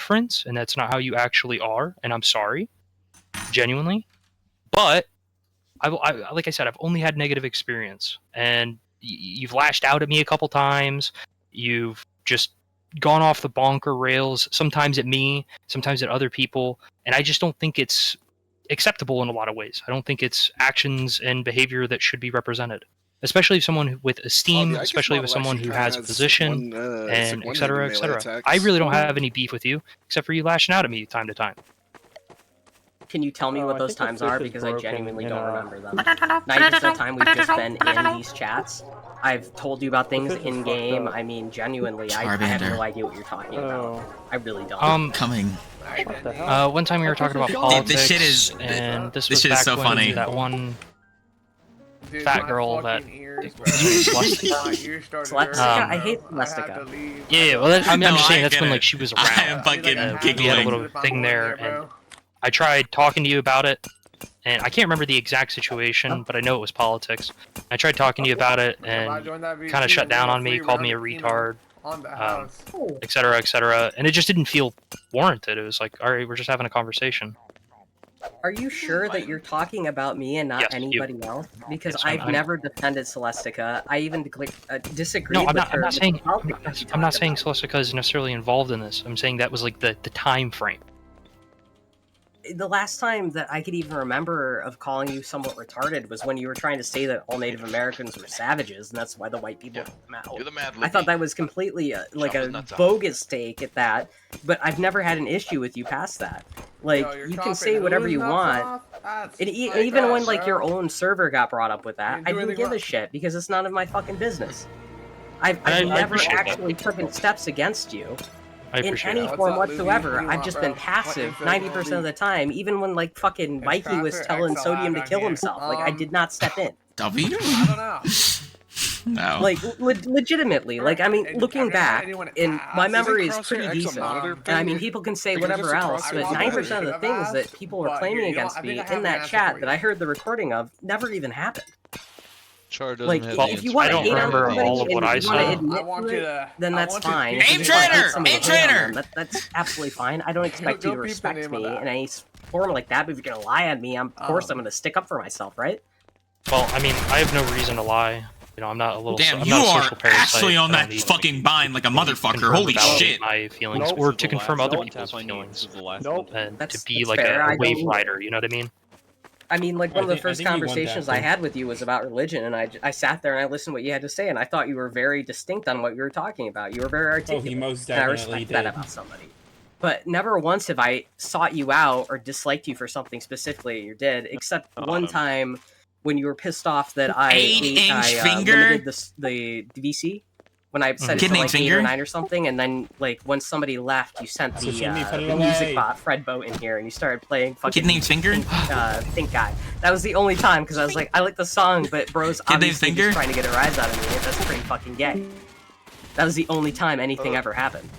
inference, and that's not how you actually are, and I'm sorry, genuinely. But like I said, I've only had negative experience, and you've lashed out at me a couple times. You've just gone off the bonker rails, sometimes at me, sometimes at other people, and I just don't think it's acceptable in a lot of ways. I don't think it's actions and behavior that should be represented, especially if someone with esteem, especially with someone who has a position, and et cetera, et cetera. I really don't have any beef with you, except for you lashing out at me time to time. Can you tell me what those times are? Because I genuinely don't remember them. 90% of the time we've just been in these chats. I've told you about things in game. I mean, genuinely, I have no idea what you're talking about. I really don't. Coming. One time we were talking about politics, this shit is, and this was back so when funny. that one fat girl that Celestica? I hate Celestica. Yeah, well, I'm just saying that's when like she was around. I am fucking we had a little thing there, and I tried talking to you about it, and I can't remember the exact situation, but I know it was politics. I tried talking to you about it, and kind of shut down on me, called me a retard, et cetera, and it just didn't feel warranted. It was like, all right, we're just having a conversation. Are you sure that you're talking about me and not anybody else? Because I've never defended Celestica. I even disagreed with her. I'm not saying Celestica is necessarily involved in this. I'm saying that was like the time frame. The last time that I could even remember of calling you somewhat retarded was when you were trying to say that all Native Americans were savages, and that's why the white people came out. You're the mad I thought that was completely like a bogus take at that, but I've never had an issue with you past that. Like, you can say whatever you want, and even when like your own server got brought up with that, I didn't give a shit because it's none of my fucking business. I've never actually taken steps against you. In any form whatsoever. I've just been passive 90% of the time, even when like fucking Mikey was telling Sodium to kill himself. Like, I did not step in. W? I don't know. No. Like, legitimately. Like, I mean, looking back, and my memory is pretty decent. And I mean, people can say whatever else, but 90% of the things that people were claiming against me in that chat that I heard the recording of never even happened. Like, if you want to hate on somebody and you want to admit to it, then that's fine. Aim trainer! That's absolutely fine. I don't expect you to respect me in any form like that, but if you're going to lie on me, of course I'm going to stick up for myself, right? Well, I mean, I have no reason to lie. You know, I'm not a little. Damn, I'm you not a are social parasite. actually on that fucking bind like a motherfucker. Holy shit! My feelings, or to confirm other people's feelings, and to be like a wave rider. You know what I mean? I mean, like, one of the first conversations I had with you was about religion, and I sat there and I listened to what you had to say, and I thought you were very distinct on what you were talking about. You were very articulate, he most and I definitely respect that about somebody. But never once have I sought you out or disliked you for something specifically you did, except one time when you were pissed off that I limited the VC. When I said it to like 8 or 9 or something, and then like when somebody left, you sent the music bot Fred Boat in here, and you started playing fucking Kid named Finger? Think Guy. That was the only time because I was like, I like the song, but bro's obviously just trying to get a rise out of me. And that's pretty fucking gay. That was the only time anything ever happened.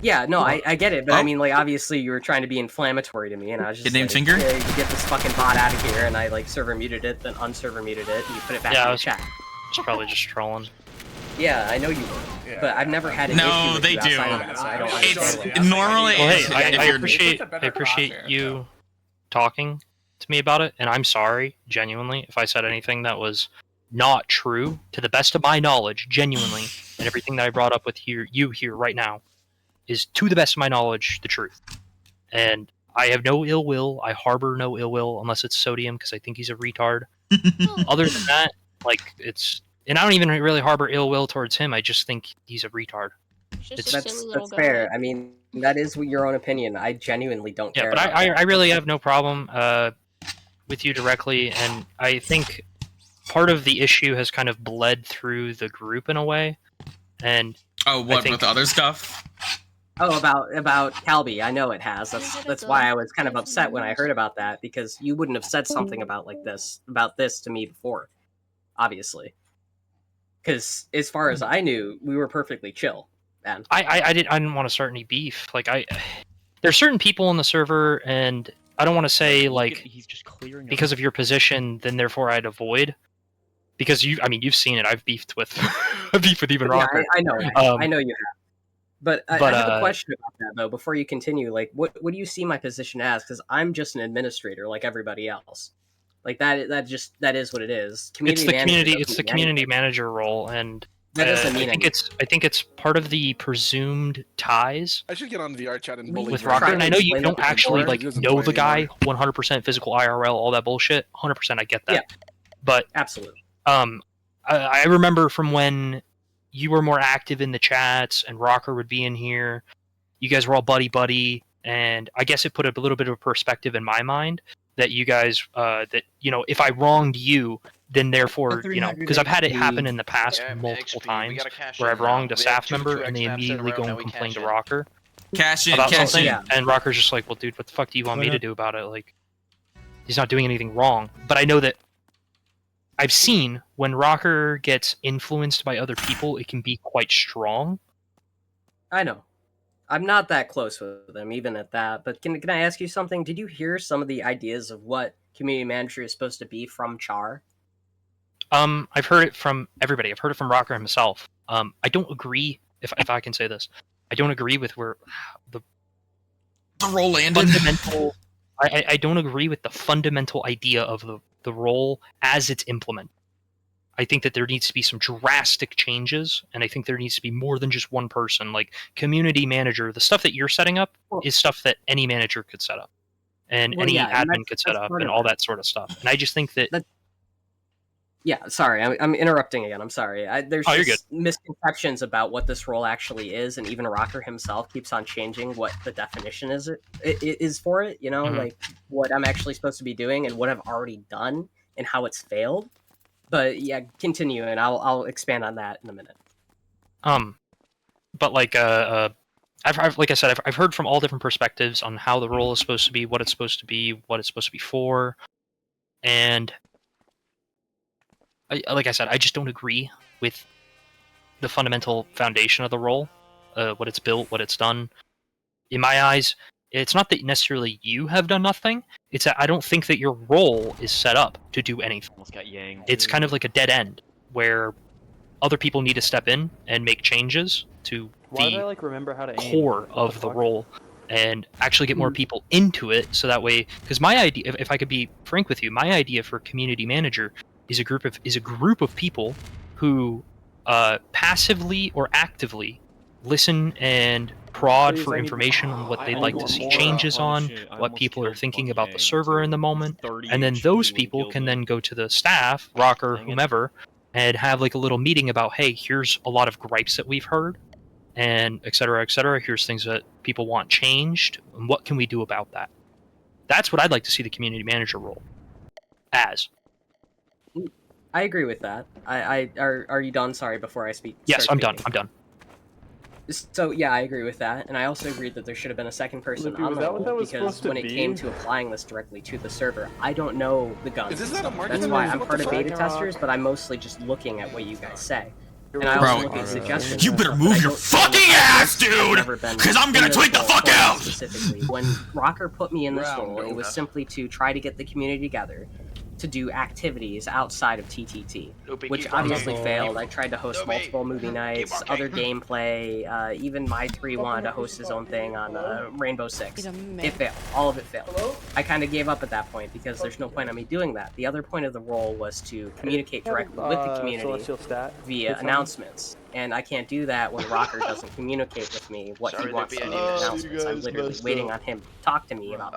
Yeah, no, I get it, but I mean, like, obviously you were trying to be inflammatory to me, and I was just Kid named like, Finger? yeah, you get this fucking bot out of here, and I like server muted it, then unserver muted it, and you put it back in the chat. It's probably just trolling. Yeah, I know you were, but I've never had an issue with you outside of that, so I don't understand. Normally, well, hey, I appreciate you talking to me about it, and I'm sorry, genuinely, if I said anything that was not true, to the best of my knowledge, genuinely, and everything that I brought up with you here right now is, to the best of my knowledge, the truth. And I have no ill will. I harbor no ill will, unless it's Sodium, because I think he's a retard. Other than that, like, and I don't even really harbor ill will towards him. I just think he's a retard. That's fair. I mean, that is your own opinion. I genuinely don't care. Yeah, but I really have no problem with you directly, and I think part of the issue has kind of bled through the group in a way. And with other stuff? Oh, about Calby. I know it has. That's why I was kind of upset when I heard about that, because you wouldn't have said something about this to me before, obviously. Because as far as I knew, we were perfectly chill. And I didn't want to start any beef. Like, there's certain people in the server, and I don't want to say like because of your position, then therefore I'd avoid. Because you've seen it. I've beefed with even Rocker. I know. I know you have. But I have a question about that though. Before you continue, like, what do you see my position as? Because I'm just an administrator, like everybody else. Like that is what it is. It's the community manager role, and that doesn't mean I think it's part of the presumed ties. I should get on VR chat and bully with Rocker, and I know you don't actually like know the guy 100% physical IRL, all that bullshit. 100%, I get that. Yeah, but absolutely. I remember from when you were more active in the chats, and Rocker would be in here. You guys were all buddy, and I guess it put a little bit of perspective in my mind that you guys, that if I wronged you, then therefore, because I've had it happen in the past multiple times where I've wronged a staff member and they immediately go and complain to Rocker about something, and Rocker's just like, well, dude, what the fuck do you want me to do about it? Like, he's not doing anything wrong. But I know that I've seen when Rocker gets influenced by other people, it can be quite strong. I know. I'm not that close with him, even at that. But can I ask you something? Did you hear some of the ideas of what community manager is supposed to be from Char? I've heard it from everybody. I've heard it from Rocker himself. I don't agree, if I can say this, I don't agree with where the role landed. I don't agree with the fundamental idea of the role as it's implemented. I think that there needs to be some drastic changes, and I think there needs to be more than just one person. Like community manager, the stuff that you're setting up is stuff that any manager could set up, and any admin could set up, and all that sort of stuff. And I just think that. Yeah, sorry, I'm interrupting again. I'm sorry. There's just misconceptions about what this role actually is, and even Rocker himself keeps on changing what the definition is for it. Like what I'm actually supposed to be doing and what I've already done and how it's failed. But yeah, continue, and I'll expand on that in a minute. But like I've like I said, I've heard from all different perspectives on how the role is supposed to be, what it's supposed to be, what it's supposed to be for, and like I said, I just don't agree with the fundamental foundation of the role, what it's built, what it's done. In my eyes, it's not that necessarily you have done nothing. It's that I don't think that your role is set up to do anything. It's kind of like a dead end where other people need to step in and make changes to the core of the role and actually get more people into it. So that way, because my idea, if I could be frank with you, my idea for community manager is a group of people who passively or actively listen and prod for information on what they'd like to see changes on, what people are thinking about the server in the moment, and then those people can then go to the staff, Rocker, whomever, and have like a little meeting about, hey, here's a lot of gripes that we've heard, and et cetera, here's things that people want changed, and what can we do about that? That's what I'd like to see the community manager role as. I agree with that. Are you done? Sorry, before I speak. Yes, I'm done. So yeah, I agree with that, and I also agree that there should have been a second person on the role, because when it came to applying this directly to the server, I don't know the guns. That's why I'm part of beta testers, but I'm mostly just looking at what you guys say. And I also look at suggestions. You better move your fucking ass, dude! Because I'm gonna tweet the fuck out! Specifically, when Rocker put me in this role, it was simply to try to get the community together to do activities outside of TTT, which obviously failed. I tried to host multiple movie nights, other gameplay, even my 3 wanted to host his own thing on Rainbow Six. It failed. All of it failed. I kind of gave up at that point because there's no point in me doing that. The other point of the role was to communicate directly with the community via announcements. And I can't do that when Rocker doesn't communicate with me what he wants to do in announcements. I'm literally waiting on him to talk to me about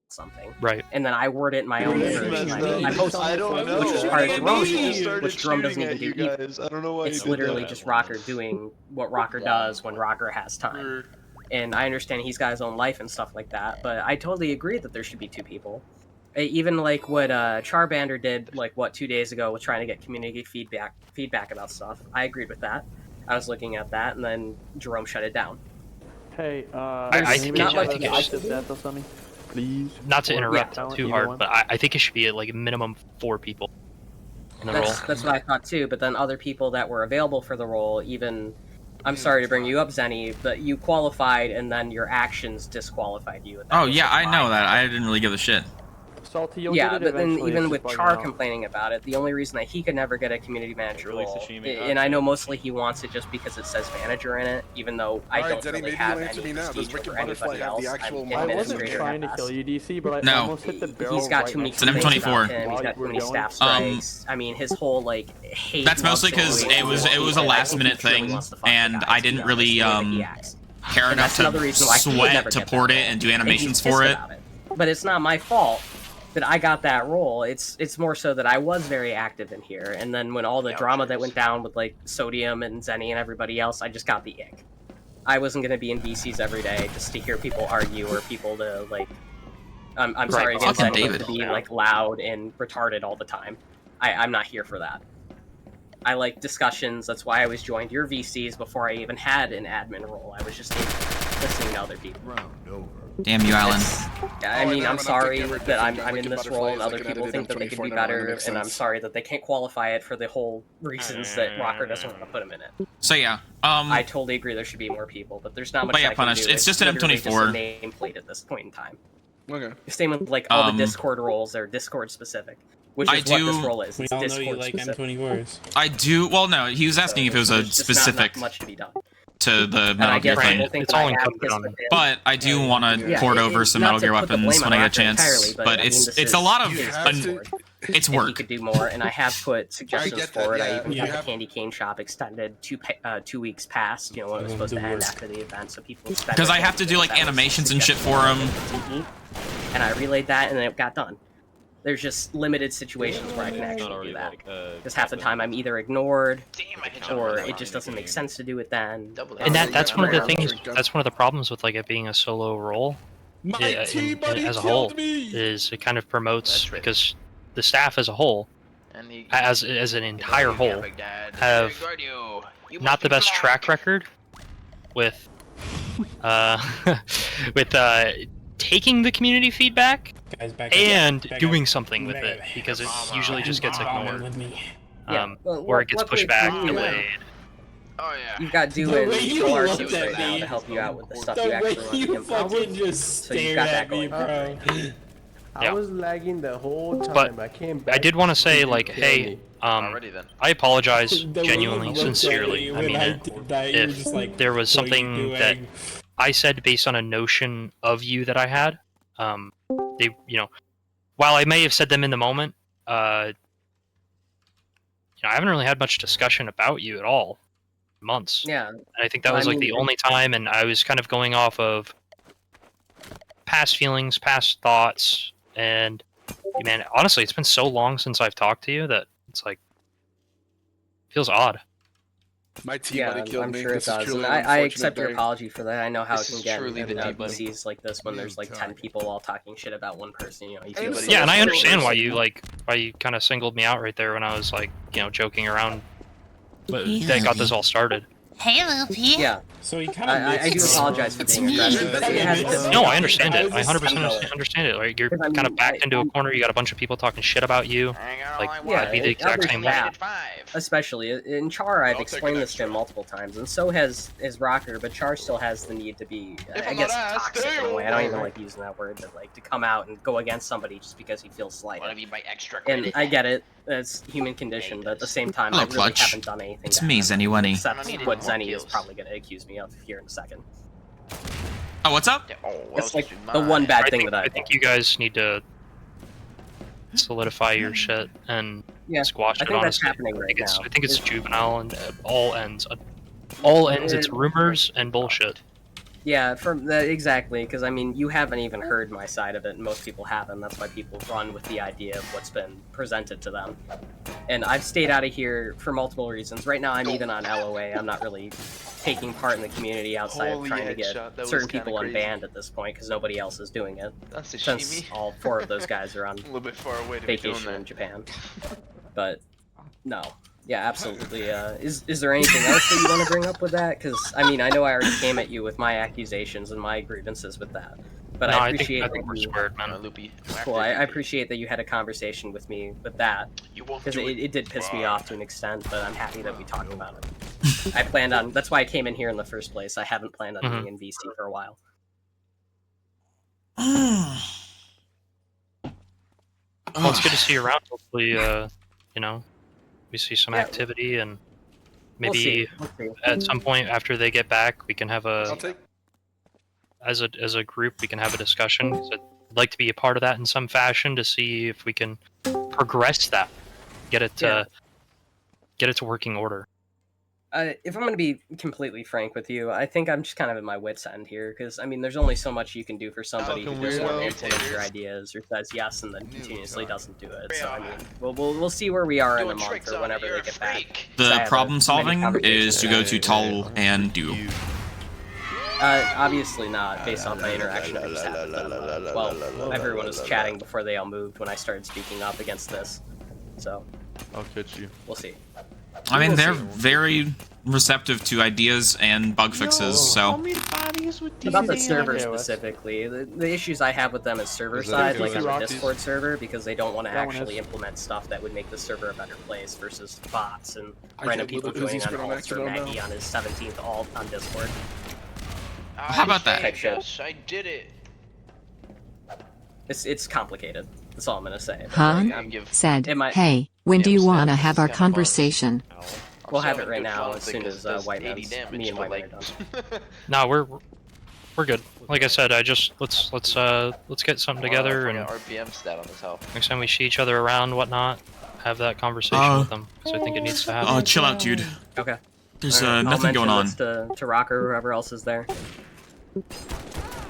something, right? And then I word it in my own words. I post it, which is part of Jerome, which Jerome doesn't even do either. I don't know why it's literally just Rocker doing what Rocker does when Rocker has time. And I understand he's got his own life and stuff like that, but I totally agree that there should be 2 people. Even like what Charbander did, like 2 days ago, with trying to get community feedback about stuff. I agreed with that. I was looking at that, and then Jerome shut it down. Hey, I think please. Not to interrupt too hard, but I think it should be like a minimum 4 people in the role. That's what I thought too, but then other people that were available for the role, even... I'm sorry to bring you up, Zenny, but you qualified and then your actions disqualified you. Oh yeah, I know that. I didn't really give a shit. Salty, you'll yeah, get it but then eventually, even it's with just bugging Char out. complaining about it, the only reason that he could never get a community manager Really, role, sashimi, and I know gotcha. mostly he wants it just because it says manager in it, even though I don't Denny, really maybe have you answer any me now. Does prestige Wicked over Butterfly anybody have the else. actual I'm model? I wasn't administrator trying to at kill best. you, DC, but I No. almost hit the barrel He's got right too many next to you. complaints M24. about him. He's got too many staff strikes. I mean, his whole like hate. That's mostly because it was a last minute thing, and I didn't really care enough to sweat to port it and do animations for it. But it's not my fault that I got that role. It's more so that I was very active in here, and then when all the drama that went down with like Sodium and Zenny and everybody else, I just got the ick. I wasn't gonna be in VCs every day just to hear people argue or people to like. I'm sorry again, Zenny, to be like loud and retarded all the time. I'm not here for that. I like discussions. That's why I always joined your VCs before I even had an admin role. I was just listening to other people. Damn you, Alan. I mean, I'm sorry that I'm in this role and other people think that they could be better, and I'm sorry that they can't qualify it for the whole reasons that Rocker doesn't want to put them in it. So yeah, I totally agree there should be more people, but there's not much I can do. It's just an literally M24. just a nameplate at this point in time. Okay. Same with like all the Discord roles, they're Discord specific, which is what this role is. We It's all know Discord you like specific. M24s. I do. Well, no, he was asking if it was a There's just specific not much to be done. to the And I Metal Gear guess thing. people think It's that all I have incumbent this on within. But I do want to port over some not Metal to Gear put the weapons blame when on I get a Rocker chance. entirely, But I mean, it's this a is lot of his Discord. it's and he work. could do more, and I have put suggestions get that, for it. yeah. I even You had the have- Candy Cane shop extended 2 weeks past, when it was supposed to end after the event, so people spend. Because I have to do like animations and shit for him. And I relayed that, and it got done. There's just limited situations where I can actually do that. Because half the time I'm either ignored, or it just doesn't make sense to do it then. And that's one of the things. That's one of the problems with like it being a solo role. As a whole, is it kind of promotes because the staff as a whole, as an entire whole, have not the best track record with with taking the community feedback and doing something with it, because it usually just gets ignored, or it gets pushed back, delayed. Oh yeah. You've got doing Solarsis right now to help you out with the stuff you actually want to implement. So you've got that going on. I was lagging the whole time. But I came back. I did want to say, like, hey, Already then. I apologize genuinely, sincerely. I mean, if there was something that I said based on a notion of you that I had, they, while I may have said them in the moment, I haven't really had much discussion about you at all in months. Yeah. And I think that was like the only time, and I was kind of going off of past feelings, past thoughts, and man, honestly, it's been so long since I've talked to you that it's like feels odd. My buddy killed I'm me. sure it This is does. truly And an I unfortunate accept your day. apology for that. I know how This it is can truly get the in deep buddy. VCs like this when there's like 10 people all talking shit about one person. You feel Yeah, and I understand why you kind of singled me out right there when I was like, joking around. But that got this all started. Hey, Loopy. Yeah. So he kind I do apologize for being aggressive, but it has to. No, I understand it. I 100% understand it. Like, you're kind of backed into a corner. You got a bunch of people talking shit about you. Like, I'd be the exact same way. Especially in Char, I've explained this to him multiple times, and so has Rocker. But Char still has the need to be, I guess, toxic in a way. I don't even like using that word, but like to come out and go against somebody just because he feels slighted. And I get it. It's human condition, but at the same time, I Hello, really Clutch. haven't done anything. It's to me, him, Zenny Wenny. Except what Zenny is probably going to accuse me of here in a second. Oh, what's up? It's like the one bad thing that I think you guys need to solidify your shit and squash it. I think that's Honestly, happening right now. I think it's juvenile and all ends. All ends. It's rumors and bullshit. Yeah, exactly, because I mean, you haven't even heard my side of it, and most people haven't. That's why people run with the idea of what's been presented to them. And I've stayed out of here for multiple reasons. Right now, I'm even on LOA. I'm not really taking part in the community outside of trying to get certain people unbanned at this point, because nobody else is doing it. Since all 4 of those guys are on vacation in Japan. But, no. Yeah, absolutely. Is there anything else that you want to bring up with that? Because, I mean, I know I already came at you with my accusations and my grievances with that. But No, I appreciate I think we're squared, man. Cool, I appreciate that you had a conversation with me with that. Because it did piss me off to an extent, but I'm happy that we talked about it. I planned on... That's why I came in here in the first place. I haven't planned on being in VC for a while. Well, it's good to see you around. Hopefully, you know, we see some activity, and maybe we'll see. at some point after they get back, we can have as a group, we can have a discussion. 'Cause I'd like to be a part of that in some fashion to see if we can progress that, get it to working order. If I'm going to be completely frank with you, I think I'm just kind of at my wit's end here, because, I mean, there's only so much you can do for somebody who doesn't want to implement your ideas or says yes and then continuously doesn't do it. So, I mean, we'll see where we are in a month or whenever they get back. The problem solving is to go to Tuah and do. Obviously not, based on my interaction I just had with them. Well, everyone was chatting before they all moved when I started speaking up against this. So, I'll catch you. We'll see. I mean, they're very receptive to ideas and bug fixes, so... About the server specifically, the issues I have with them is server side, like on the Discord server, because they don't want to actually implement stuff that would make the server a better place versus bots and random people joining on alt or Maggie on his 17th alt on Discord. How about that? Yes, I did it. It's complicated. That's all I'm gonna say. Han said, "Hey, when do you wanna have our conversation?" We'll have it right now as soon as me and White Man are done. No, we're good. Like I said, let's get something together, and RPM stat on this health. next time we see each other around, whatnot, have that conversation with them. So I think it needs to happen. Oh, chill out, dude. Okay. There's nothing going on. To Rocker or whoever else is there.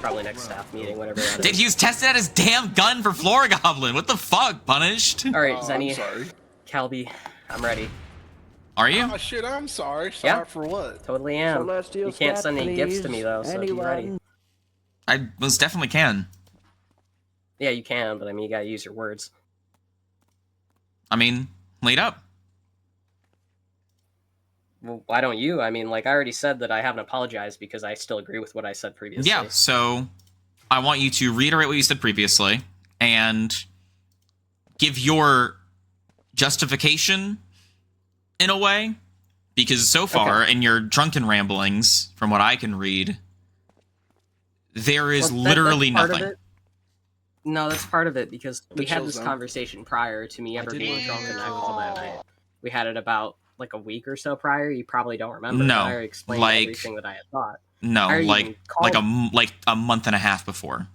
Probably next staff meeting, whatever that is. Dude, he was testing out his damn gun for Flora Goblin. What the fuck? Punished? Alright, Zenny. I'm sorry. Calby, I'm ready. Are you? Oh shit, I'm sorry. Sorry for what? Totally am. You can't send any gifts to me though, so be ready. I most definitely can. Yeah, you can, but I mean, you gotta use your words. I mean, lead up. Well, why don't you? I mean, like, I already said that I haven't apologized because I still agree with what I said previously. Yeah, so I want you to reiterate what you said previously and give your justification in a way, because so far in your drunken ramblings, from what I can read, there is literally nothing. No, that's part of it, because we had this conversation prior to me ever being drunk and alcohol that night. We had it about like a week or so prior. You probably don't remember. No, I already explained everything that I had thought. No, like a month and a half before.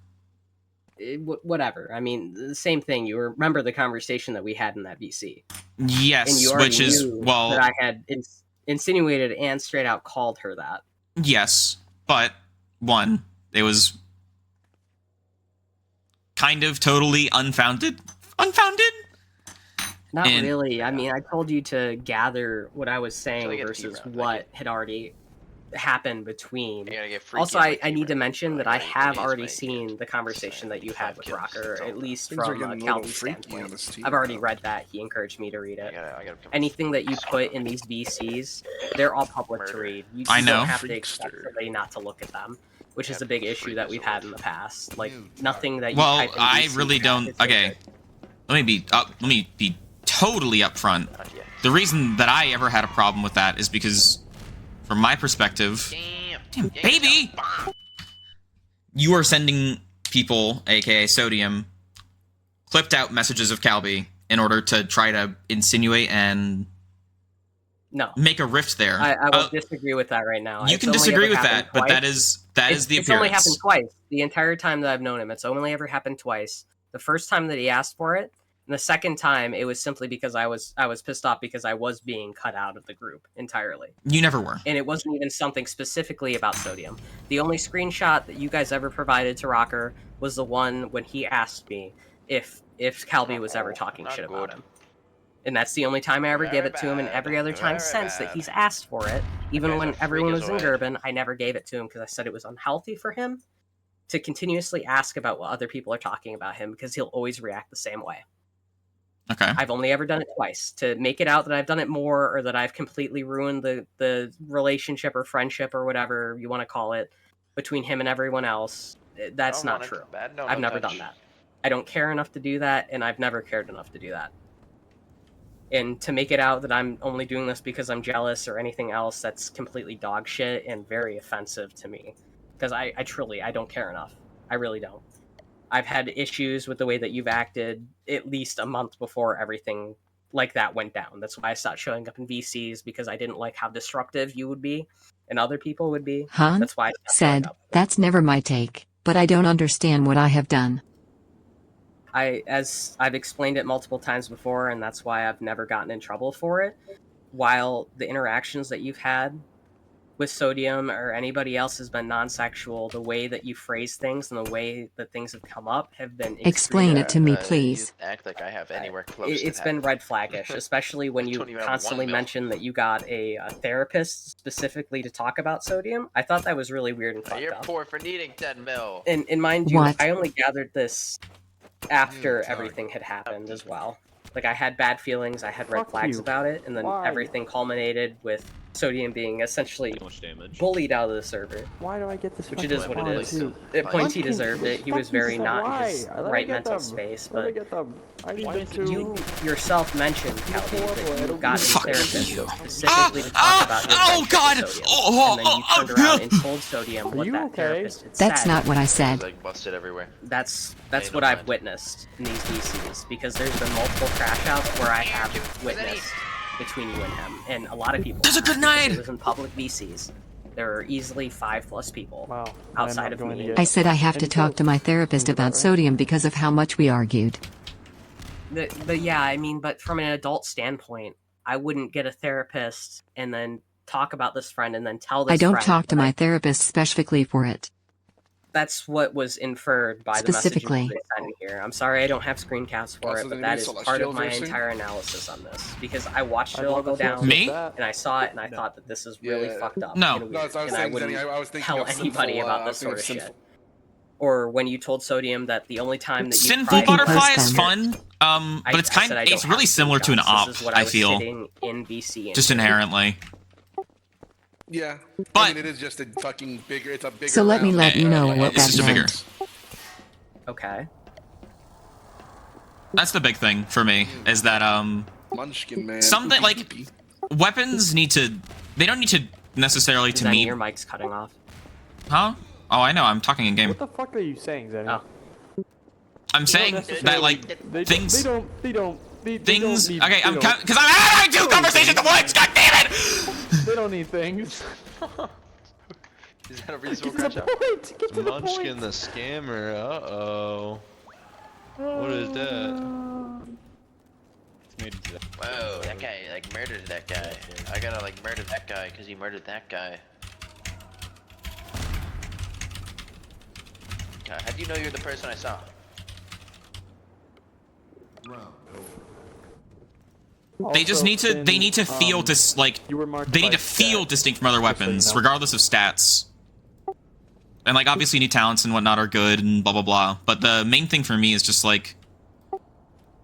Whatever. I mean, the same thing. You remember the conversation that we had in that VC. Yes, and you which is, well... that I had insinuated and straight out called her that. Yes, but, one, it was kind of totally unfounded. Unfounded? Not really. I mean, I told you to gather what I was saying versus what had already happened between. Also, I need to mention that I have already seen the conversation that you had with Rocker, at least from Calvin's standpoint. I've already read that. He encouraged me to read it. Anything that you put in these VCs, they're all public to read. You just don't have to expect somebody not to look at them, which is a big issue that we've had in the past. Like, nothing that you type in I VC really don't... Okay, let me be totally upfront. The reason that I ever had a problem with that is because, from my perspective, damn baby, you are sending people, aka Sodium, clipped out messages of Calby in order to try to insinuate and make a rift there. I will disagree with that right now. You can disagree with that, but that is the appearance. It's only happened twice the entire time that I've known him. It's only ever happened twice. The first time that he asked for it, and the second time, it was simply because I was pissed off because I was being cut out of the group entirely. You never were. And it wasn't even something specifically about Sodium. The only screenshot that you guys ever provided to Rocker was the one when he asked me if Calby was ever talking shit about him. And that's the only time I ever gave it to him, and every other time since that he's asked for it, even when everyone was in Gerben, I never gave it to him because I said it was unhealthy for him to continuously ask about what other people are talking about him, because he'll always react the same way. Okay. I've only ever done it twice. To make it out that I've done it more, or that I've completely ruined the relationship or friendship or whatever you want to call it between him and everyone else, that's not true. I've never done that. I don't care enough to do that, and I've never cared enough to do that. And to make it out that I'm only doing this because I'm jealous or anything else, that's completely dog shit and very offensive to me. Because I truly don't care enough. I really don't. I've had issues with the way that you've acted at least a month before everything like that went down. That's why I stopped showing up in VCs, because I didn't like how disruptive you would be and other people would be. Han That's why I stopped showing said, up. that's never my take, but I don't understand what I have done. As I've explained it multiple times before, and that's why I've never gotten in trouble for it, while the interactions that you've had with Sodium or anybody else has been non-sexual, the way that you phrase things and the way that things have come up have been Explain it to me, please. You act like I have anywhere close It's to been that. red flaggish, especially when you constantly mention that you got a therapist specifically to talk about Sodium. I thought that was really weird and fucked You're up. poor for needing 10 mil. And mind you, What? I only gathered this after everything had happened as well. Like, I had bad feelings, I had red flags about it, and then everything culminated with Sodium being essentially bullied out of the server. Why do I get this? Which it is what it is. At points he deserved it. He was very not in his right mental space, but you yourself mentioned, Calvi, that you got a therapist specifically to talk about your friendship with Sodium, and then you turned around and told Sodium what that therapist had said. That's not what I said. Like busted everywhere. That's what I've witnessed in these VCs, because there's been multiple crash outs where I have witnessed between you and him, and a lot of people. There's a good night. It was in public VCs. There are easily 5+ people outside of me. I said I have to talk to my therapist about Sodium because of how much we argued. Yeah, I mean, but from an adult standpoint, I wouldn't get a therapist and then talk about this friend and then tell this I don't friend talk to that my therapist specifically for it. That's what was inferred by the message they sent me here. I'm sorry I don't have screen caps for it, but that is part of my entire analysis on this, because I watched it all go down. Me? And I saw it, and I thought that this is really fucked up. No. And weird, and I wouldn't tell anybody about this sort of shit. Or when you told Sodium that the only time that you Sinful Butterfly is fun, but it's really similar to an op, I feel. In VC just inherently. Yeah, but I mean, it is just a fucking bigger. It's a bigger. So let me let you know what that meant. Okay. That's the big thing for me, is that Munchkin, man. something like weapons need to. They don't need to necessarily to me. Your mic's cutting off. Huh? Oh, I know. I'm talking in game. What the fuck are you saying, Zenny? Oh. I'm saying that like things. They don't. Okay, I'm because I'm having 2 conversations at once. God damn it! They don't need things. Is that a reasonable crash out? Munchkin the scammer. Uh-oh. What is that? Whoa, that guy like murdered that guy. I gotta like murder that guy because he murdered that guy. How do you know you're the person I saw? They just need to. They need to feel like. They need to feel distinct from other weapons, regardless of stats. And like, obviously, new talents and whatnot are good and blah blah blah. But the main thing for me is just like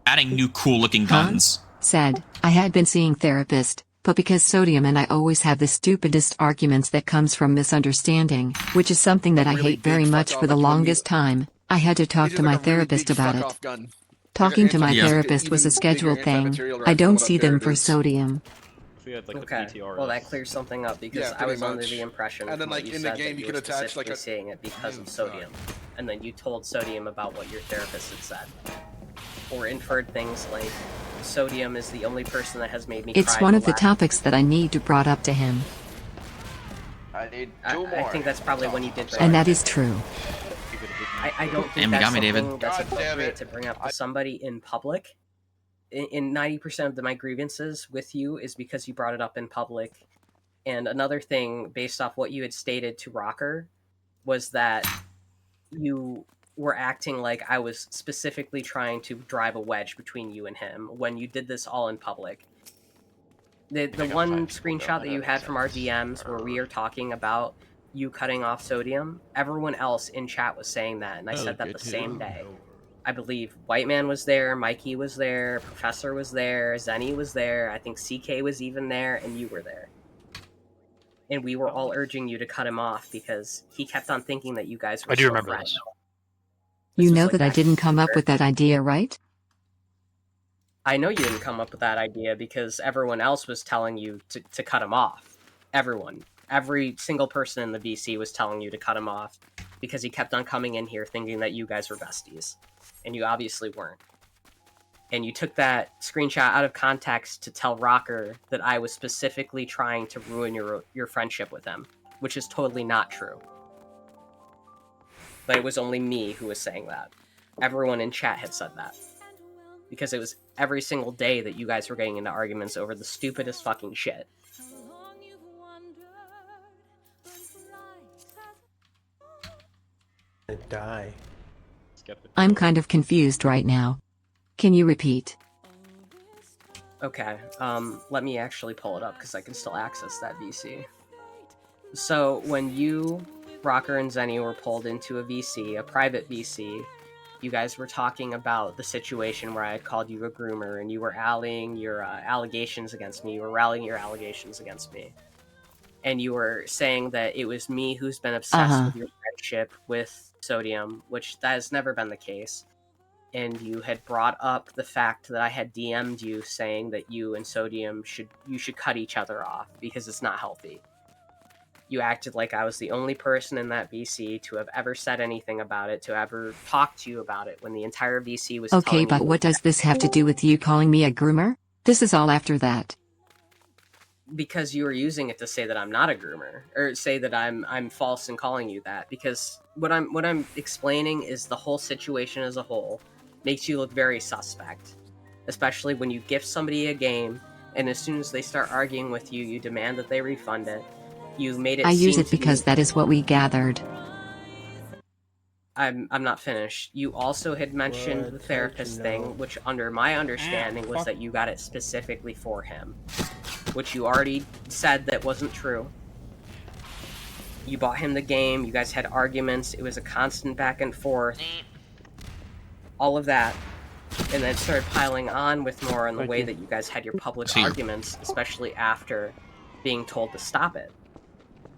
adding new cool-looking guns. Said I had been seeing therapist, but because Sodium and I always have the stupidest arguments that comes from misunderstanding, which is something that I hate very much for the longest time, I had to talk to my therapist about it. Talking to my therapist was a scheduled thing. I don't see them for Sodium. Okay, well that clears something up, because I was under the impression and then like in the game you can attach like seeing it because of Sodium, and then you told Sodium about what your therapist had said, or inferred things like Sodium is the only person that has made me cry. It's one of the topics that I need to brought up to him. I need 2 more. I think that's probably when you did. And that is true. I don't think that's something that's appropriate to bring up to somebody in public. In 90% of my grievances with you is because you brought it up in public. And another thing, based off what you had stated to Rocker, was that you were acting like I was specifically trying to drive a wedge between you and him when you did this all in public. The one screenshot that you had from our DMs where we are talking about you cutting off Sodium, everyone else in chat was saying that, and I said that the same day. I believe White Man was there, Mikey was there, Professor was there, Zenny was there, I think CK was even there, and you were there. And we were all urging you to cut him off because he kept on thinking that you guys were I do remember this. You know that I didn't come up with that idea, right? I know you didn't come up with that idea because everyone else was telling you to cut him off. Everyone. every single person in the VC was telling you to cut him off because he kept on coming in here thinking that you guys were besties, and you obviously weren't. And you took that screenshot out of context to tell Rocker that I was specifically trying to ruin your friendship with him, which is totally not true. But it was only me who was saying that. Everyone in chat had said that. Because it was every single day that you guys were getting into arguments over the stupidest fucking shit. Die. I'm kind of confused right now. Can you repeat? Okay, let me actually pull it up because I can still access that VC. So when you, Rocker, and Zenny were pulled into a VC, a private VC, you guys were talking about the situation where I had called you a groomer, and you were allying your allegations against me. You were rallying your allegations against me. And you were saying that it was me who's been obsessed with your friendship with Sodium, which that has never been the case. And you had brought up the fact that I had DM'd you saying that you and Sodium should cut each other off because it's not healthy. You acted like I was the only person in that VC to have ever said anything about it, to ever talk to you about it, when the entire VC was Okay, telling but you what does this have to do with you calling me a groomer? This is all after that. Because you were using it to say that I'm not a groomer, or say that I'm false in calling you that. Because what I'm explaining is the whole situation as a whole makes you look very suspect, especially when you gift somebody a game, and as soon as they start arguing with you, you demand that they refund it. You made it. I use it because that is what we gathered. I'm not finished. You also had mentioned the therapist thing, which under my understanding was that you got it specifically for him, which you already said that wasn't true. You bought him the game, you guys had arguments, it was a constant back and forth, all of that, and then it started piling on with more in the way that you guys had your public arguments, especially after being told to stop it.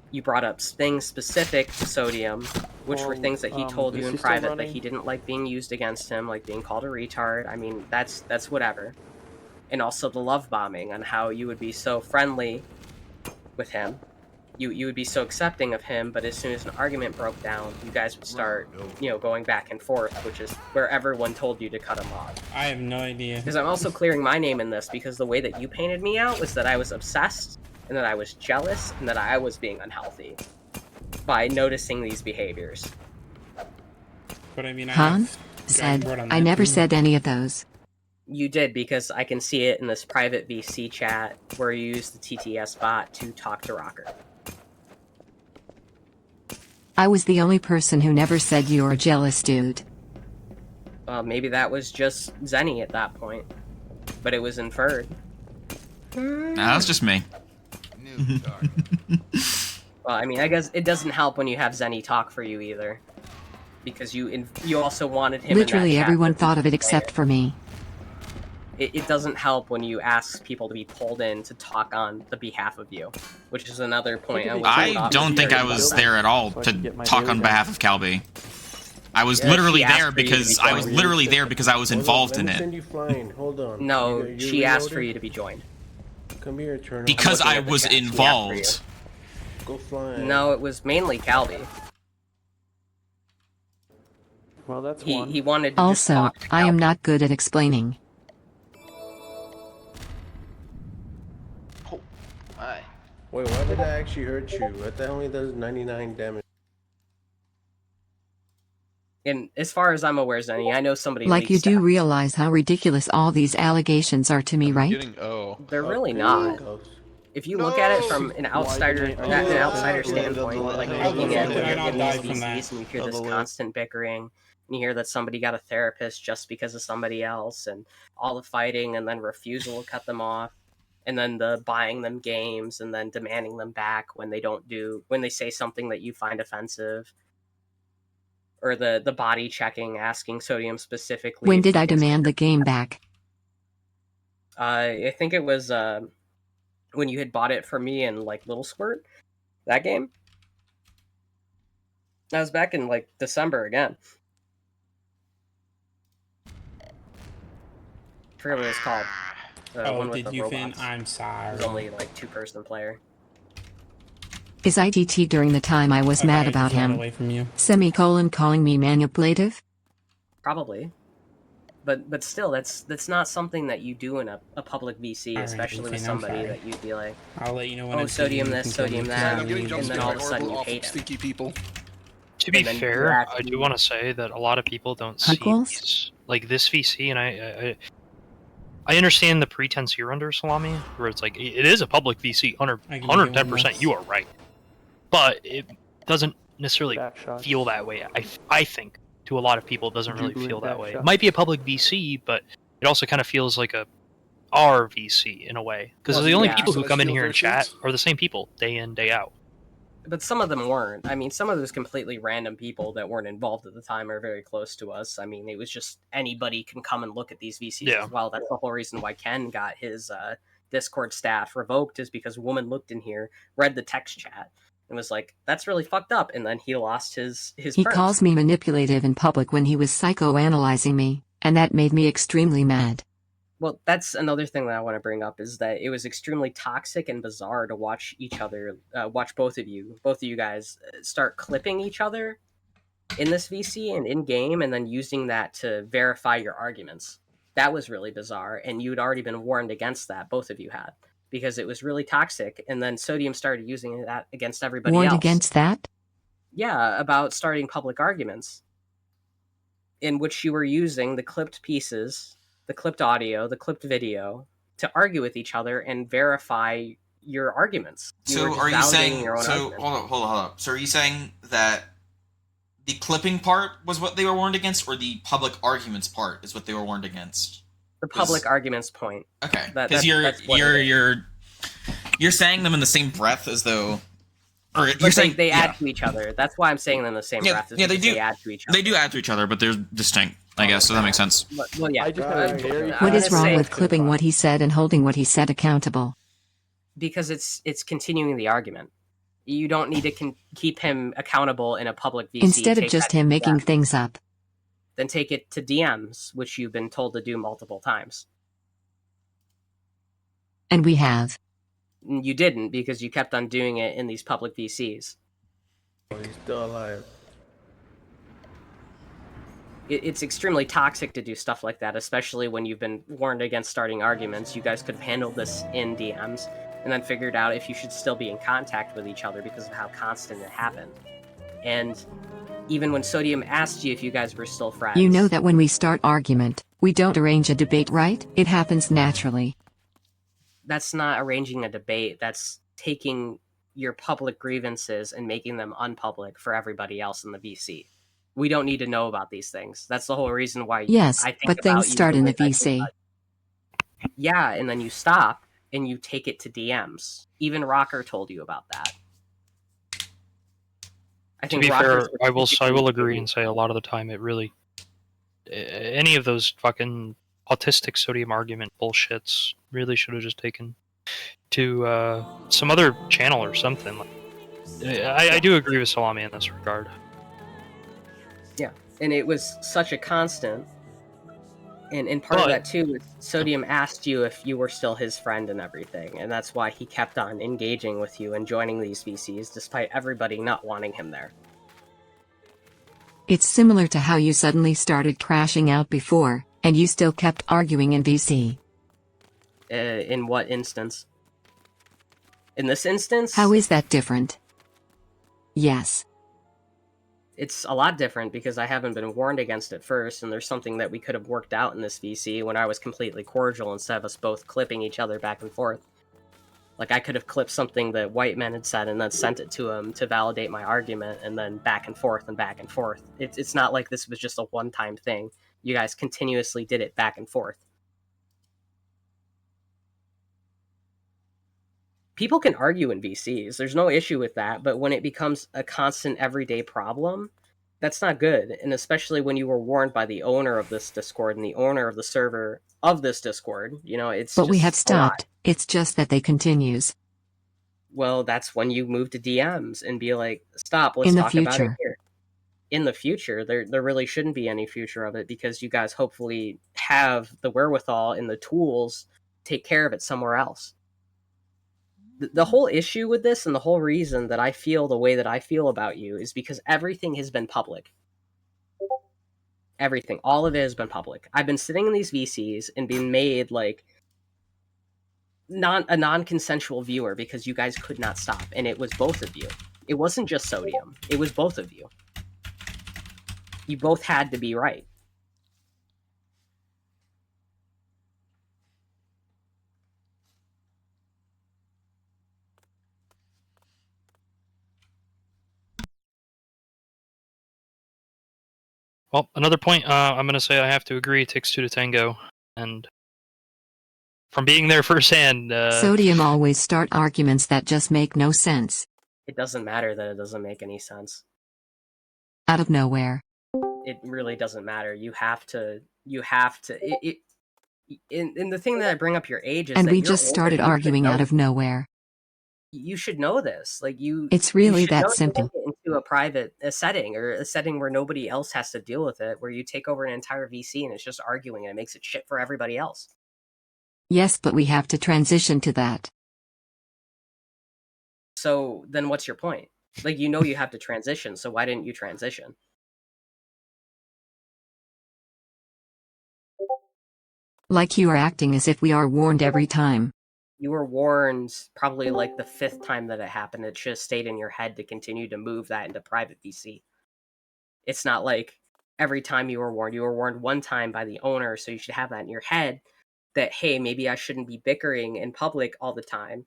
You brought up things specific to Sodium, which were things that he told you in private that he didn't like being used against him, like being called a retard. I mean, that's whatever. And also the love bombing on how you would be so friendly with him. You would be so accepting of him, but as soon as an argument broke down, you guys would start, going back and forth, which is where everyone told you to cut him off. I have no idea. Because I'm also clearing my name in this, because the way that you painted me out was that I was obsessed, and that I was jealous, and that I was being unhealthy by noticing these behaviors. But I mean, I never said any of those. You did, because I can see it in this private VC chat where you use the TTS bot to talk to Rocker. I was the only person who never said you're a jealous dude. Well, maybe that was just Zenny at that point, but it was inferred. Nah, that's just me. Well, I mean, I guess it doesn't help when you have Zenny talk for you either, because you also wanted him. Literally in that chat everyone thought of it except for me. It doesn't help when you ask people to be pulled in to talk on the behalf of you, which is another point. I don't think I was there at all to talk on behalf of Calby. I was literally there because I was involved in it. Hold on. No, she asked for you to be joined. Come here, turn. Because I was involved. Go flying. No, it was mainly Calby. Well, that's one. He wanted to Also, just talk to I am Calby. not good at explaining. Oh, my. Wait, why did I actually hurt you? That only does 99 damage. And as far as I'm aware, Zenny, I know somebody. Like, you leaked do stats. realize how ridiculous all these allegations are to me, right? They're really not. If you look at it from an outsider standpoint, like looking at when you're in these VCs and you hear this constant bickering, and you hear that somebody got a therapist just because of somebody else, and all the fighting, and then refusal to cut them off, and then the buying them games, and then demanding them back when they say something that you find offensive, or the body checking, asking Sodium specifically. When did I demand the game back? I think it was when you had bought it for me in like Little Squirt, that game. That was back in like December again. I forget what it was called. One with did the you robots. fin? I'm sorry. It was only like 2-person player. Is ITT during the time I was mad about him? Away from you. Semicolon calling me manipulative? Probably. But still, that's not something that you do in a public VC, especially with somebody that you'd be like, I'll let you know when oh, sodium this, sodium that, I'm getting and then all of a sudden you hate him. stinky people. To be fair, I do want to say that a lot of people don't see these, like this VC, and I understand the pretense you're under, Slommie, where it's like, it is a public VC, 110%, you are right. But it doesn't necessarily feel that way. I think, to a lot of people, it doesn't really feel that way. It might be a public VC, but it also kind of feels like a our VC in a way. Because the only people who come in here and chat are the same people, day in, day out. But some of them weren't. I mean, some of those completely random people that weren't involved at the time are very close to us. I mean, it was just anybody can come and look at these VCs as well. That's the whole reason why Ken got his Discord staff revoked, is because a woman looked in here, read the text chat, and was like, that's really fucked up, and then he lost his He calls me manipulative in public when he was psychoanalyzing me, and that made me extremely mad. Well, that's another thing that I want to bring up, is that it was extremely toxic and bizarre to watch each other, watch both of you guys start clipping each other in this VC and in-game, and then using that to verify your arguments. That was really bizarre, and you'd already been warned against that, both of you had, because it was really toxic, and then Sodium started using that against everybody else. Warned against that? Yeah, about starting public arguments, in which you were using the clipped pieces, the clipped audio, the clipped video, to argue with each other and verify your arguments. So are you saying, hold up. So are you saying that the clipping part was what they were warned against, or the public arguments part is what they were warned against? The public arguments point. Okay, because you're saying them in the same breath as though, or you're saying they add to each other. That's why I'm saying them in the same breath. Yeah, they do. They add to each other. They do add to each other, but they're distinct, I guess. So that makes sense. Well, yeah. What is wrong with clipping what he said and holding what he said accountable? Because it's continuing the argument. You don't need to keep him accountable in a public VC. Instead of just him making things up. Then take it to DMs, which you've been told to do multiple times. And we have. You didn't, because you kept on doing it in these public VCs. He's still alive. It's extremely toxic to do stuff like that, especially when you've been warned against starting arguments. You guys could have handled this in DMs, and then figured out if you should still be in contact with each other because of how constant it happened. And even when Sodium asked you if you guys were still friends... You know that when we start argument, we don't arrange a debate, right? It happens naturally. That's not arranging a debate. That's taking your public grievances and making them unpublic for everybody else in the VC. We don't need to know about these things. That's the whole reason why yes, I think but things start in the VC. Yeah, and then you stop and you take it to DMs. Even Rocker told you about that. I think to be fair, I will agree and say a lot of the time it really... Any of those fucking autistic Sodium argument bullshits really should have just taken to some other channel or something. I do agree with Slommie in this regard. Yeah, and it was such a constant. And part of that, too, is Sodium asked you if you were still his friend and everything, and that's why he kept on engaging with you and joining these VCs, despite everybody not wanting him there. It's similar to how you suddenly started crashing out before, and you still kept arguing in VC. In what instance? In this instance? How is that different? Yes. It's a lot different because I haven't been warned against it first, and there's something that we could have worked out in this VC when I was completely cordial instead of us both clipping each other back and forth. Like, I could have clipped something that White Men had said and then sent it to him to validate my argument, and then back and forth and back and forth. It's not like this was just a one-time thing. You guys continuously did it back and forth. People can argue in VCs. There's no issue with that, but when it becomes a constant everyday problem, that's not good. And especially when you were warned by the owner of this Discord and the owner of the server of this Discord, you know, it's But we have stopped. It's just that they continues. Well, that's when you move to DMs and be like, stop, let's talk about it here. In the future, there really shouldn't be any future of it because you guys hopefully have the wherewithal and the tools to take care of it somewhere else. The whole issue with this and the whole reason that I feel the way that I feel about you is because everything has been public. Everything. All of it has been public. I've been sitting in these VCs and being made like a non-consensual viewer because you guys could not stop, and it was both of you. It wasn't just Sodium. It was both of you. You both had to be right. Well, another point, I'm going to say I have to agree. It takes two to tango. And from being there firsthand... Sodium always start arguments that just make no sense. It doesn't matter that it doesn't make any sense. Out of nowhere. It really doesn't matter. You have to... And the thing that I bring up your age is and that we just started arguing out of nowhere. You should know this. Like it's really that simple. Into a setting or a setting where nobody else has to deal with it, where you take over an entire VC and it's just arguing and it makes it shit for everybody else. Yes, but we have to transition to that. So then what's your point? Like, you know you have to transition, so why didn't you transition? Like you are acting as if we are warned every time. You were warned probably like the 5th time that it happened. It should have stayed in your head to continue to move that into private VC. It's not like every time you were warned one time by the owner, so you should have that in your head that, hey, maybe I shouldn't be bickering in public all the time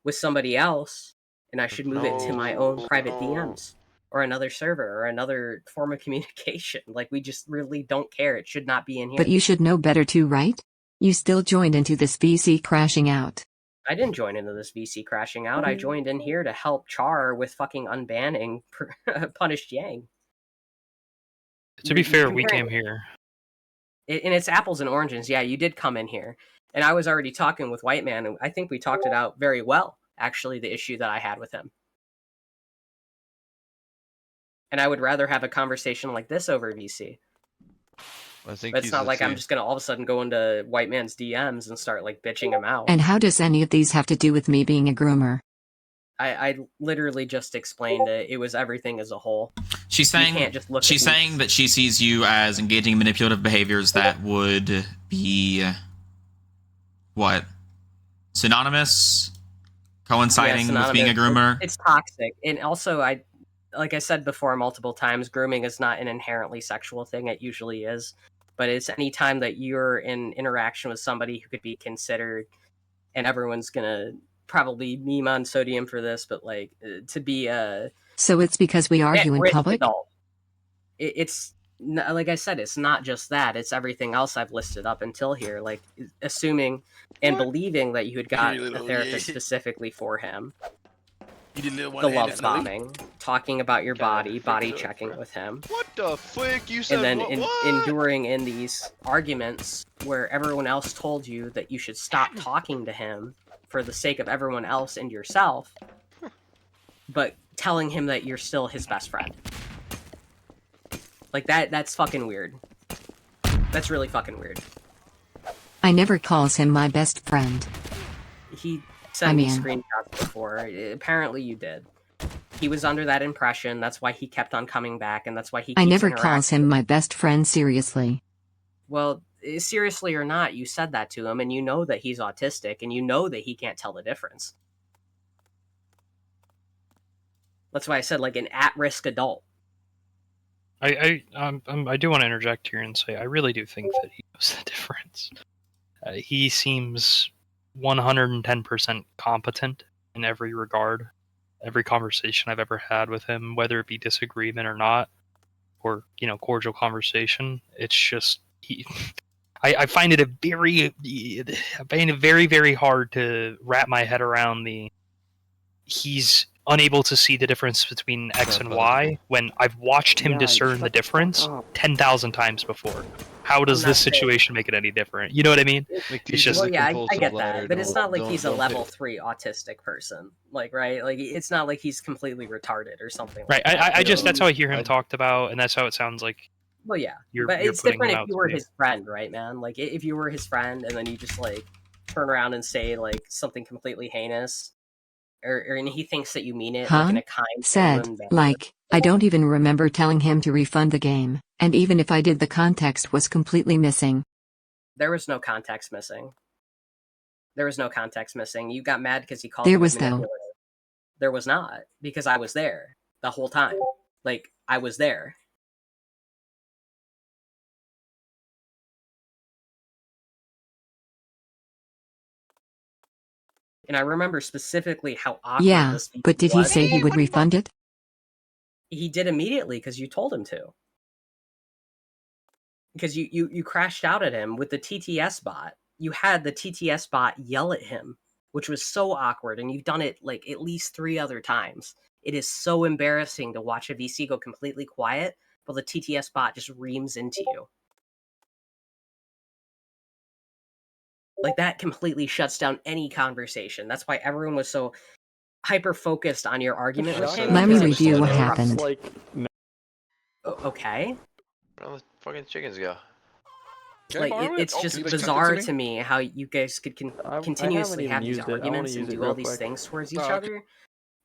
with somebody else, and I should move it to my own private DMs or another server or another form of communication. Like, we just really don't care. It should not be in here. But you should know better too, right? You still joined into this VC crashing out. I didn't join into this VC crashing out. I joined in here to help Char with fucking unbanning Punished Yang. To be fair, we came here. And it's apples and oranges. Yeah, you did come in here. And I was already talking with White Man, and I think we talked it out very well, actually, the issue that I had with him. And I would rather have a conversation like this over VC. I think but it's not like I'm just gonna all of a sudden go into White Man's DMs and start like bitching him out. And how does any of these have to do with me being a groomer? I literally just explained it. It was everything as a whole. She's saying that she sees you as engaging in manipulative behaviors that would be what? Synonymous? Coinciding with being a groomer? It's toxic. And also like I said before multiple times, grooming is not an inherently sexual thing. It usually is. But it's any time that you're in interaction with somebody who could be considered, and everyone's gonna probably meme on Sodium for this, but like to be a... So it's because we argue in public? It's, like I said, it's not just that. It's everything else I've listed up until here. Like, assuming and believing that you had got a therapist specifically for him. The love bombing, talking about your body checking with him. What the frick? You said and then enduring in these arguments where everyone else told you that you should stop talking to him for the sake of everyone else and yourself, but telling him that you're still his best friend. Like, that's fucking weird. That's really fucking weird. I never calls him my best friend. He sent me screenshots before. Apparently you did. He was under that impression. That's why he kept on coming back, and that's why he keeps I never calls him my best friend, seriously. Well, seriously or not, you said that to him, and you know that he's autistic, and you know that he can't tell the difference. That's why I said, like, an at-risk adult. I do want to interject here and say I really do think that he knows the difference. He seems 110% competent in every regard. Every conversation I've ever had with him, whether it be disagreement or not, or cordial conversation, it's just I find it very, very hard to wrap my head around he's unable to see the difference between X and Y when I've watched him discern the difference 10,000 times before. How does this situation make it any different? You know what I mean? It's just I get that, but it's not like he's a level 3 autistic person, like, right? Like, it's not like he's completely retarded or something. Right. Like I just that's how I hear him talked about, and that's how it sounds like. Well, yeah, but it's different if you were his friend, right, man? Like, if you were his friend and then you just like turn around and say like something completely heinous, and he thinks that you mean it, Huh? like in a kind, Said, genuine manner. like, I don't even remember telling him to refund the game, and even if I did, the context was completely missing. There was no context missing. There was no context missing. You got mad because he called There you was, manipulative. though. There was not, because I was there the whole time. Like, I was there. And I remember specifically how awkward Yeah, this was. but did he say he would refund it? He did immediately, because you told him to. Because you crashed out at him with the TTS bot. You had the TTS bot yell at him, which was so awkward, and you've done it like at least 3 other times. It is so embarrassing to watch a VC go completely quiet, while the TTS bot just reams into you. Like, that completely shuts down any conversation. That's why everyone was so hyper-focused on your argument with him. Let me because it was review so what disruptive. happened. Like, no. Okay. Where all the fucking chickens go? Can I Like, borrow it? it's Oh, just can you, like, send it bizarre me? to me how you guys could I continuously haven't have even these used it. I wanna arguments use and it do all real these quick. things towards each Oh, okay. other,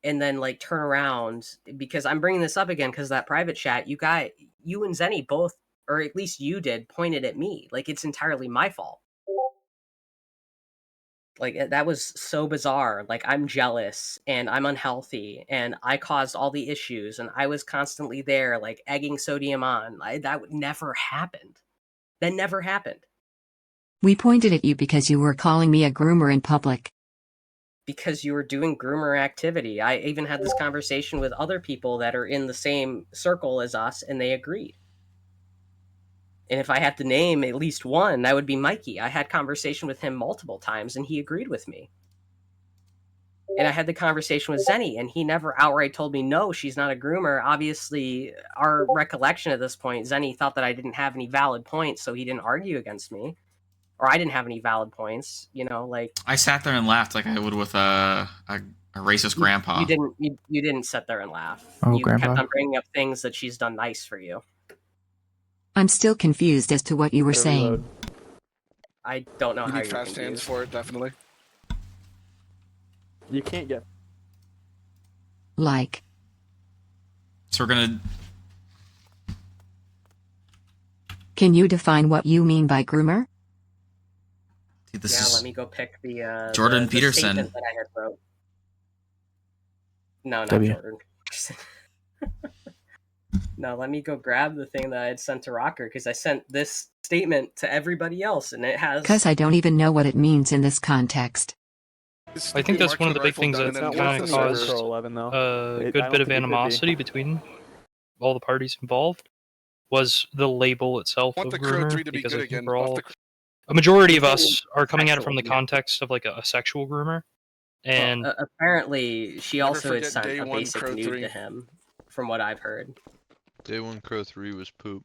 and then like turn around, because I'm bringing this up again because that private chat you and Zenny both, or at least you did, pointed at me like it's entirely my fault. Like, that was so bizarre. Like, I'm jealous and I'm unhealthy and I caused all the issues and I was constantly there, like egging Sodium on. That never happened. That never happened. We pointed at you because you were calling me a groomer in public. Because you were doing groomer activity. I even had this conversation with other people that are in the same circle as us, and they agreed. And if I had to name at least one, that would be Mikey. I had conversation with him multiple times, and he agreed with me. And I had the conversation with Zenny, and he never outright told me, no, she's not a groomer. Obviously, our recollection at this point, Zenny thought that I didn't have any valid points, so he didn't argue against me. Or I didn't have any valid points, like... I sat there and laughed like I would with a racist grandpa. You didn't sit there and laugh. Oh, you grandpa. kept on bringing up things that she's done nice for you. I'm still confused as to what you were saying. I don't know You how need you're fast hands confused. for it, definitely. You can't get. Like, So we're gonna. can you define what you mean by groomer? Dude, this Yeah, is let me go pick the Jordan the Peterson. statement that I had wrote. No, not W. Jordan Peterson. No, let me go grab the thing that I had sent to Rocker, because I sent this statement to everybody else, and it has... Because I don't even know what it means in this context. I think that's one of the big things that kind of caused a good bit of animosity between all the parties involved, was the label itself of groomer, because I think we're all... A majority of us are coming at it from the context of like a sexual groomer, and... Well, apparently, she also had sent a One basic Crow nude 3. to him, from what I've heard. Day 1 Crow 3 was poop.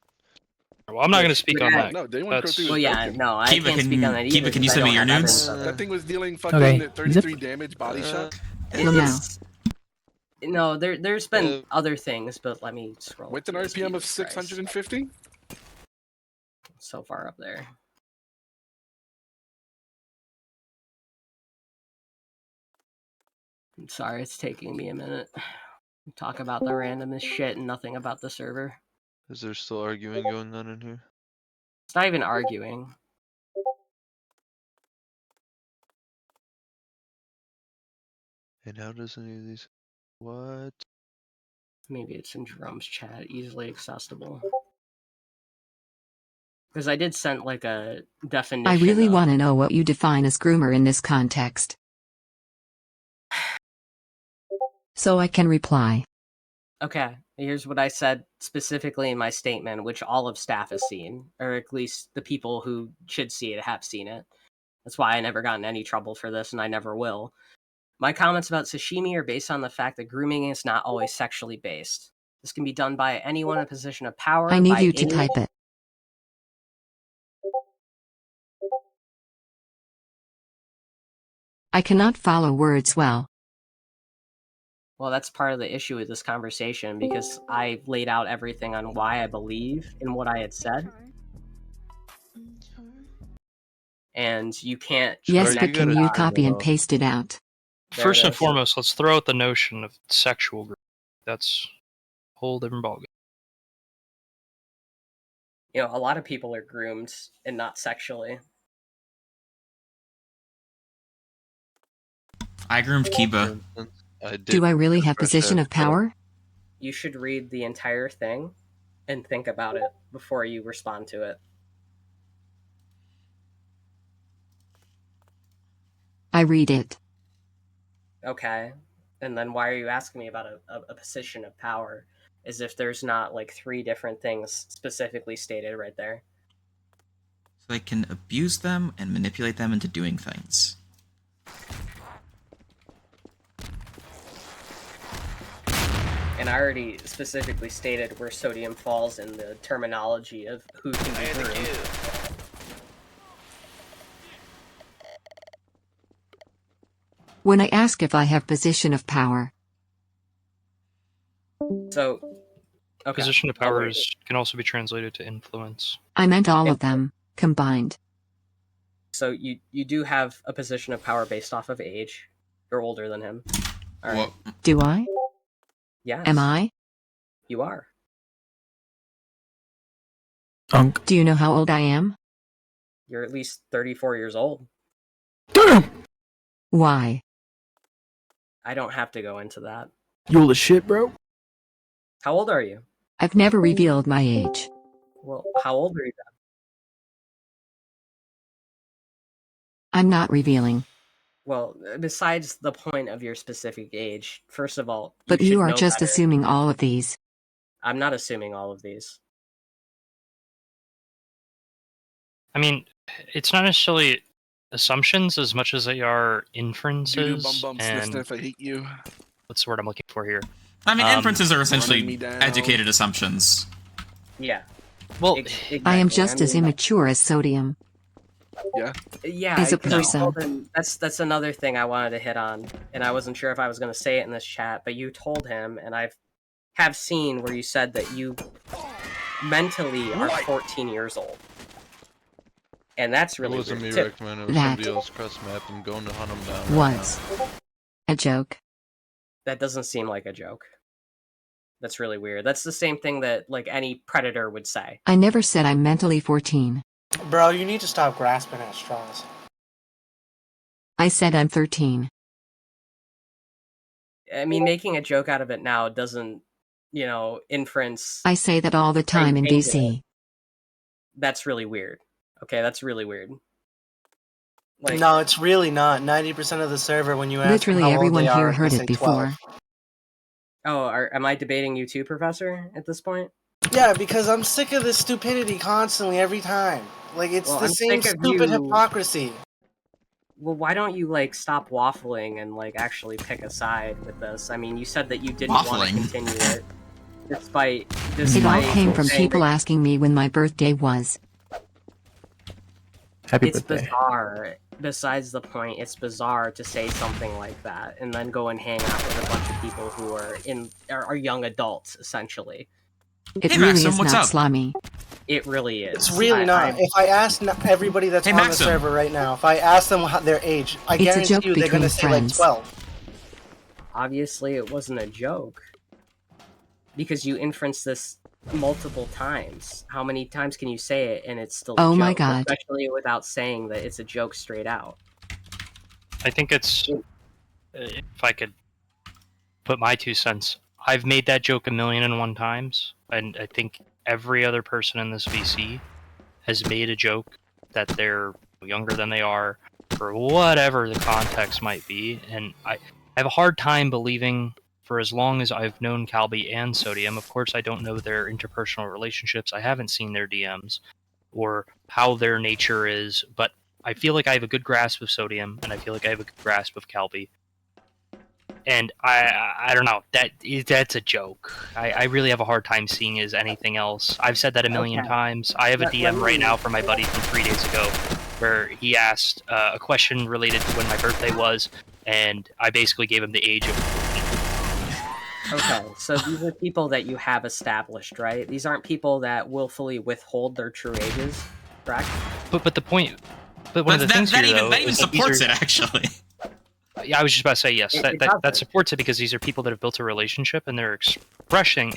Well, I'm not going to speak on that. No, Day 1 Crow 3 was Well, yeah, broken. no, I can't speak on that either. Kiva, can you because I send me don't your have nudes? evidence of it. That thing was dealing fucking Okay. 33 damage body shot. It's- No, there's been other things, but let me scroll. With an through RPM of Jesus 650? Christ. So far up there. I'm sorry, it's taking me a minute. Talk about the randomest shit and nothing about the server. Is there still arguing going on in here? It's not even arguing. And how does any of these... What? Maybe it's in Jerome's chat, easily accessible. Because I did send like a definition. I really want to know what you define as groomer in this context, so I can reply. Okay, here's what I said specifically in my statement, which all of staff has seen, or at least the people who should see it have seen it. That's why I never got in any trouble for this, and I never will. My comments about sashimi are based on the fact that grooming is not always sexually based. This can be done by anyone in a position of power. I need by you to any... type it. I cannot follow words well. Well, that's part of the issue with this conversation, because I laid out everything on why I believe in what I had said. And you can't... Yes, but can you copy and paste it out? First and foremost, let's throw out the notion of sexual grooming. That's a whole different ballgame. You know, a lot of people are groomed and not sexually. I groomed Kiba. Do I really have position of power? You should read the entire thing and think about it before you respond to it. I read it. Okay. And then why are you asking me about a position of power? As if there's not like 3 different things specifically stated right there. So they can abuse them and manipulate them into doing things. And I already specifically stated where sodium falls in the terminology of who can be groomed. When I ask if I have position of power. So, okay. Position of power can also be translated to influence. I meant all of them, combined. So you do have a position of power based off of age. You're older than him. All right. Do I? Yes. Am I? You are. Do you know how old I am? You're at least 34 years old. Damn! Why? I don't have to go into that. You old as shit, bro. How old are you? I've never revealed my age. Well, how old are you then? I'm not revealing. Well, besides the point of your specific age, first of all, But you are know just better. assuming all of these. I'm not assuming all of these. I mean, it's not necessarily assumptions as much as they are inferences. And sniff, I hate you. What's the word I'm looking for here? I mean, inferences are essentially educated assumptions. Yeah. Well, exactly. I am just as immature as sodium. Yeah. Yeah. As a person. That's another thing I wanted to hit on, and I wasn't sure if I was going to say it in this chat, but you told him, and I have seen where you said that you mentally are 14 years old. And that's really It wasn't me, weird, Rickman. It was That somebody else cross map and going to hunt him down. Was a joke. That doesn't seem like a joke. That's really weird. That's the same thing that like any predator would say. I never said I'm mentally 14. Bro, you need to stop grasping at straws. I said I'm 13. I mean, making a joke out of it now doesn't, inference. I say that all the time in DC. That's really weird. Okay, that's really weird. Like, no, it's really not. 90% of the server, when you ask literally how everyone old they here are, heard they it say before. 12. Oh, am I debating you too, Professor, at this point? Yeah, because I'm sick of this stupidity constantly, every time. Like, it's the same stupid hypocrisy. Well, why don't you, stop waffling and, actually pick a side with this? I mean, you said that you didn't want to continue it, despite it all came from people asking me when my birthday was. Happy it's birthday. Bizarre. Besides the point, it's bizarre to say something like that and then go and hang out with a bunch of people who are young adults, essentially. It really is not Slommie. It really is. It's really not. If I ask everybody that's on the server right now, if I ask them their age, I guarantee you they're going to say like 12. Obviously, it wasn't a joke. Because you inference this multiple times. How many times can you say it and it's still a joke? My god. Especially without saying that it's a joke straight out. I think it's... If I could put my 2 cents... I've made that joke 1,000,001 times, and I think every other person in this VC has made a joke that they're younger than they are, or whatever the context might be, and I have a hard time believing, for as long as I've known Calby and Sodium, of course I don't know their interpersonal relationships, I haven't seen their DMs, or how their nature is, but I feel like I have a good grasp of Sodium, and I feel like I have a good grasp of Calby. And I don't know, that's a joke. I really have a hard time seeing it as anything else. I've said that a million times. I have a DM right now from my buddy from 3 days ago where he asked a question related to when my birthday was, and I basically gave him the age of 14. Okay, so these are people that you have established, right? These aren't people that willfully withhold their true ages, correct? But the point... But one of the things that here, even though, even supports it, actually. Yeah, I was just about to say yes. That supports it because these are people that have built a relationship and they're expressing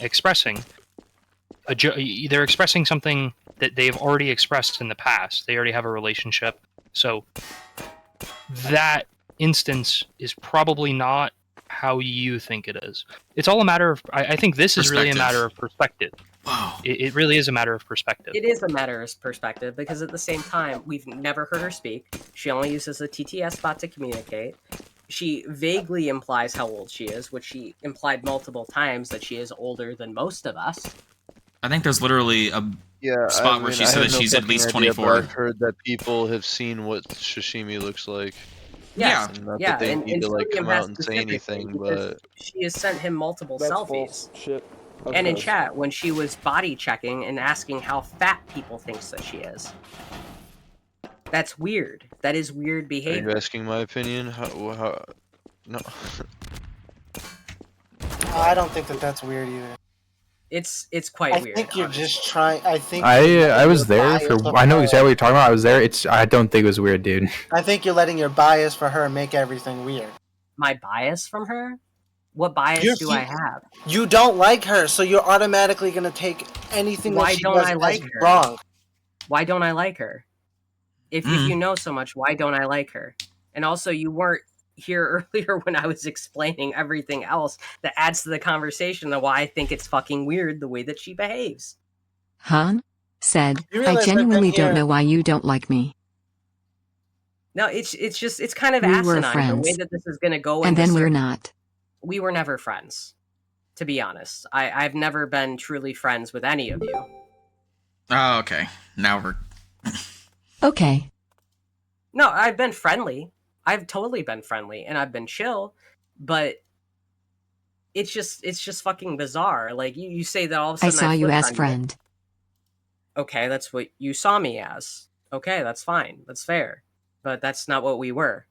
they're expressing something that they have already expressed in the past. They already have a relationship, so that instance is probably not how you think it is. It's all a matter of. I think this is really a matter of perspective. Wow. It really is a matter of perspective. It is a matter of perspective because at the same time, we've never heard her speak. She only uses a TTS bot to communicate. She vaguely implies how old she is, which she implied multiple times that she is older than most of us. I think there's literally a spot where she said that she's at least 24. I've heard that people have seen what sashimi looks like. Yes. And not that they need to like come out and say anything, but she has sent him multiple selfies. Shit. And in chat, when she was body checking and asking how fat people thinks that she is. That's weird. That is weird behavior. Are you asking my opinion? How no. I don't think that that's weird either. It's quite weird. I think you're just trying. I was there for. I know exactly what you're talking about. I was there. I don't think it was weird, dude. I think you're letting your bias for her make everything weird. My bias from her? What bias do I have? You don't like her, so you're automatically gonna take anything that she does as wrong. Why don't I like her? If you know so much, why don't I like her? And also, you weren't here earlier when I was explaining everything else that adds to the conversation of why I think it's fucking weird the way that she behaves. Han said, I genuinely don't know why you don't like me. No, it's kind of We were asinine friends. the way that this is going to go. And then we're not. We were never friends, to be honest. I've never been truly friends with any of you. Oh, okay. Now we're... Okay. No, I've been friendly. I've totally been friendly, and I've been chill, but it's just fucking bizarre. Like, you say that all of a sudden I saw you as friend. Okay, that's what you saw me as. Okay, that's fine. That's fair. But that's not what we were.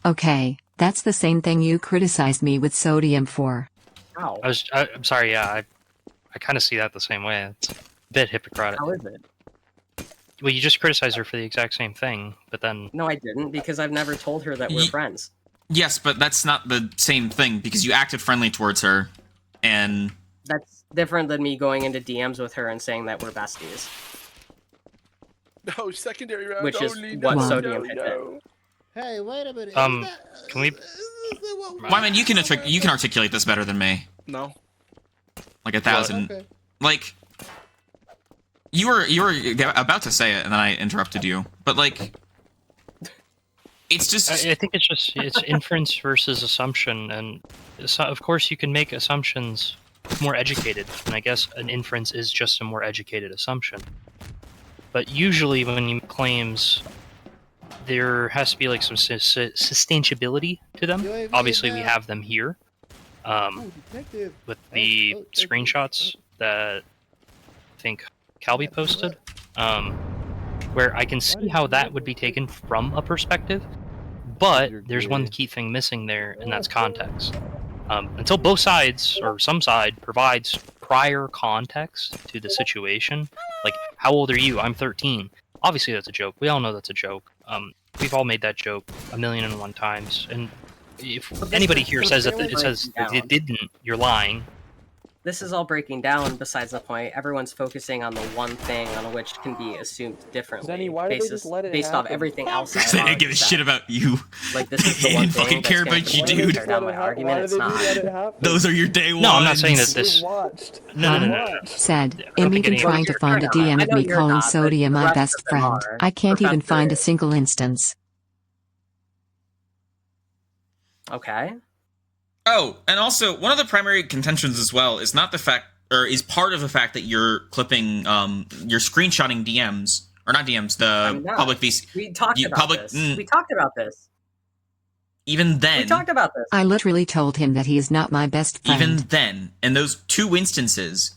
Okay, that's the same thing you criticized me with sodium for. How? I'm sorry, yeah, I kind of see that the same way. It's a bit hypocritical. How is it? Well, you just criticized her for the exact same thing, but then... No, I didn't, because I've never told her that we're friends. Yes, but that's not the same thing, because you acted friendly towards her, and... That's different than me going into DMs with her and saying that we're besties. No, secondary round. Which is what Sodium had did. Hey, wait a minute. Can we... Wyman, you can articulate this better than me. No. Like 1,000. Okay. Like... You were about to say it, and then I interrupted you. But, like... It's just... I think it's inference versus assumption, and of course you can make assumptions more educated, and I guess an inference is just a more educated assumption. But usually when you make claims, there has to be like some sustainability to them. Obviously we have them here, with the screenshots that I think Calby posted, where I can see how that would be taken from a perspective, but there's one key thing missing there, and that's context. Until both sides, or some side, provides prior context to the situation, like, how old are you? I'm 13. Obviously that's a joke. We all know that's a joke. We've all made that joke 1,000,001 times, and if anybody here says that it didn't, you're lying. This is all breaking down besides the point. Everyone's focusing on the one thing on which can be assumed differently based off everything else. They didn't give a shit about you. Like, this is the they one didn't fucking care about you, dude. Down my argument, it's not. Those are your day ones. No, I'm not saying that this... No. Said, I'm even trying to find a DM of me calling Sodium my best friend. I can't even find a single instance. Okay. Oh, and also, one of the primary contentions as well is not the fact, or is part of the fact that you're clipping, you're screenshotting DMs, or not DMs, the public VC. We talked about this. We talked about this. Even then. We talked about this. I literally told him that he is not my best friend. Even then, in those two instances,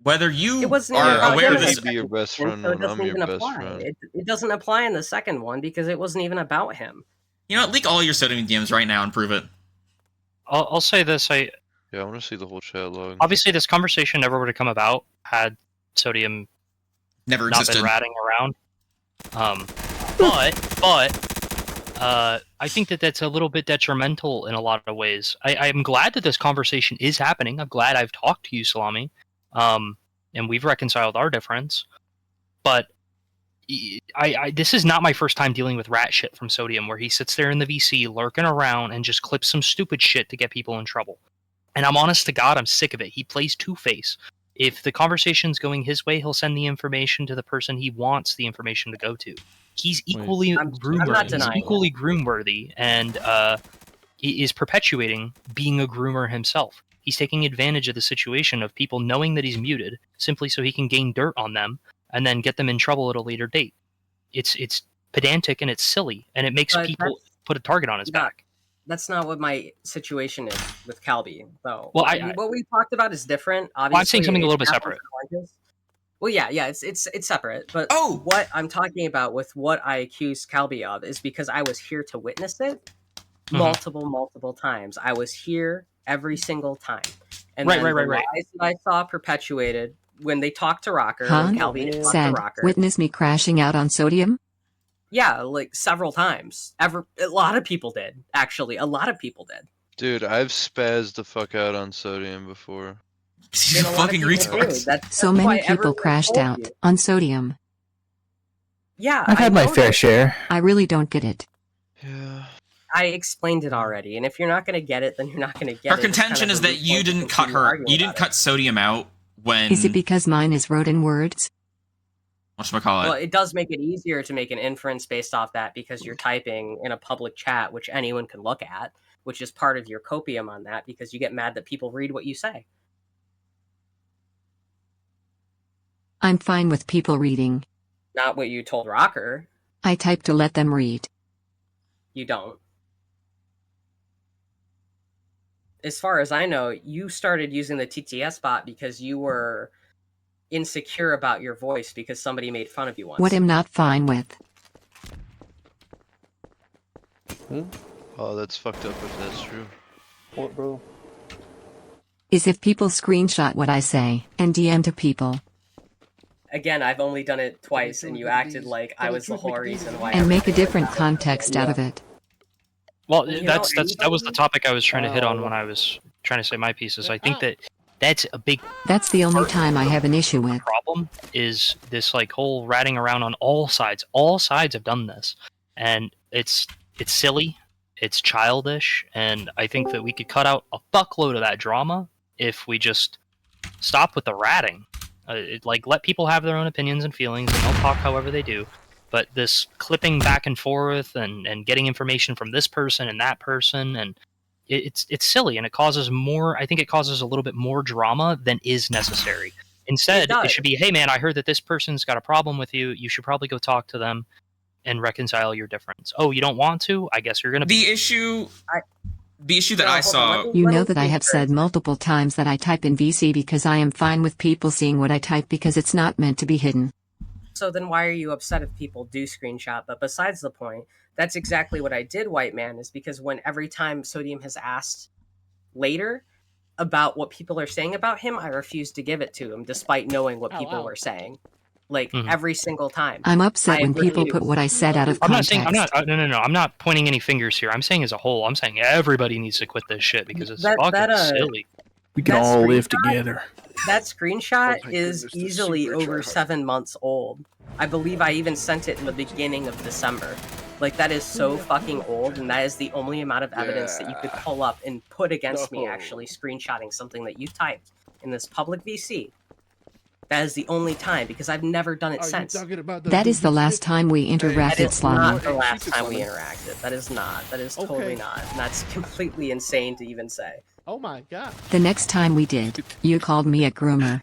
whether you are aware of this... be your best friend when I'm your best friend. It doesn't apply in the second one because it wasn't even about him. You know what, leak all your Sodium DMs right now and prove it. I'll say this, Yeah, I want to see the whole chat log. Obviously this conversation never would have come about had Sodium Never not existed. been ratting around. I think that that's a little bit detrimental in a lot of ways. I'm glad that this conversation is happening. I'm glad I've talked to you, Slommie, and we've reconciled our difference. But this is not my first time dealing with rat shit from Sodium, where he sits there in the VC lurking around and just clips some stupid shit to get people in trouble. And I'm honest to God, I'm sick of it. He plays Two-Face. If the conversation's going his way, he'll send the information to the person he wants the information to go to. He's equally groom-worthy, and he is perpetuating being a groomer himself. He's taking advantage of the situation of people knowing that he's muted, simply so he can gain dirt on them, and then get them in trouble at a later date. It's pedantic and it's silly, and it makes people put a target on his back. That's not what my situation is with Calby, though. Well, what we talked about is different. Obviously, I'm saying something a little bit separate. Well, yeah, it's separate. But what I'm talking about with what I accused Calby of is because I was here to witness it multiple times. I was here every single time. And right. Lies that I saw perpetuated when they talked to Rocker. When Calby talked to Rocker. Witness me crashing out on Sodium? Yeah, like several times. A lot of people did, actually. A lot of people did. Dude, I've spazzed the fuck out on Sodium before. He's a fucking retard. So many people crashed out on Sodium. Yeah, I've had my fair share. I really don't get it. Yeah. I explained it already, and if you're not going to get it, then you're not going to get it. Her contention is that you didn't cut her. You didn't cut Sodium out when... Is it because mine is wrote in words? Whatchamacallit? Well, it does make it easier to make an inference based off that because you're typing in a public chat, which anyone can look at, which is part of your copium on that because you get mad that people read what you say. I'm fine with people reading. Not what you told Rocker. I type to let them read. You don't. As far as I know, you started using the TTS bot because you were insecure about your voice because somebody made fun of you once. What I'm not fine with. Oh, that's fucked up if that's true. What, bro? Is if people screenshot what I say and DM to people. Again, I've only done it twice, and you acted like I was the whole reason why. And make a different context out of it. Well, that was the topic I was trying to hit on when I was trying to say my pieces. I think that's a big. That's the only time I have an issue with. Problem is this like whole ratting around on all sides. All sides have done this, and it's silly, it's childish, and I think that we could cut out a fuckload of that drama if we just stop with the ratting. Let people have their own opinions and feelings, and they'll talk however they do. But this clipping back and forth and getting information from this person and that person, and it's silly, and it causes more. I think it causes a little bit more drama than is necessary. Instead, it should be, hey man, I heard that this person's got a problem with you. You should probably go talk to them and reconcile your difference. Oh, you don't want to? I guess you're gonna. The issue that I saw. You know that I have said multiple times that I type in VC because I am fine with people seeing what I type because it's not meant to be hidden. So then why are you upset if people do screenshot? But besides the point, that's exactly what I did, White Man, is because when every time Sodium has asked later about what people are saying about him, I refused to give it to him despite knowing what people were saying. Every single time. I'm upset when people put what I said out of context. No. I'm not pointing any fingers here. I'm saying as a whole. I'm saying everybody needs to quit this shit because it's fucking silly. We can all live together. That screenshot is easily over 7 months old. I believe I even sent it in the beginning of December. That is so fucking old, and that is the only amount of evidence that you could pull up and put against me actually screenshotting something that you typed in this public VC. That is the only time, because I've never done it since. That is the last time we interacted, Slommie. That is not the last time we interacted. That is not. That is totally not. And that's completely insane to even say. Oh my god. The next time we did, you called me a groomer.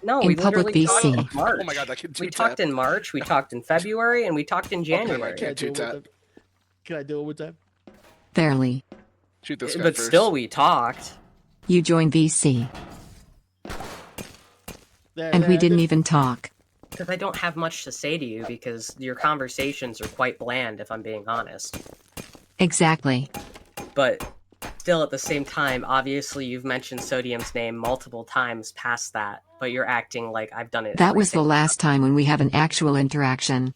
No, in we public VC. Talked in March. Oh my god, I can do we talked in March, we talked in February, and we talked in January. Okay, I can't do that. Can I do it with that? Barely. Shoot this guy but first. Still, we talked. You joined VC. And we didn't even talk. Because I don't have much to say to you, because your conversations are quite bland, if I'm being honest. Exactly. But still, at the same time, obviously you've mentioned Sodium's name multiple times past that but you're acting like I've done it. That was the last time when we have an actual interaction.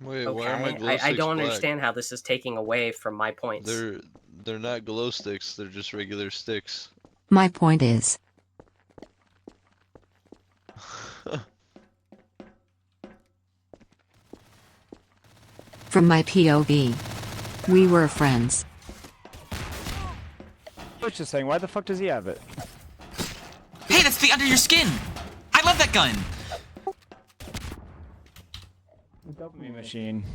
Wait, Okay, why are my glow sticks I don't black? understand how this is taking away from my points. They're not glow sticks, they're just regular sticks. My point is... From my POV, we were friends. I was just saying, why the fuck does he have it? Hey, that's the under your skin! I love that gun! Dopamine machine.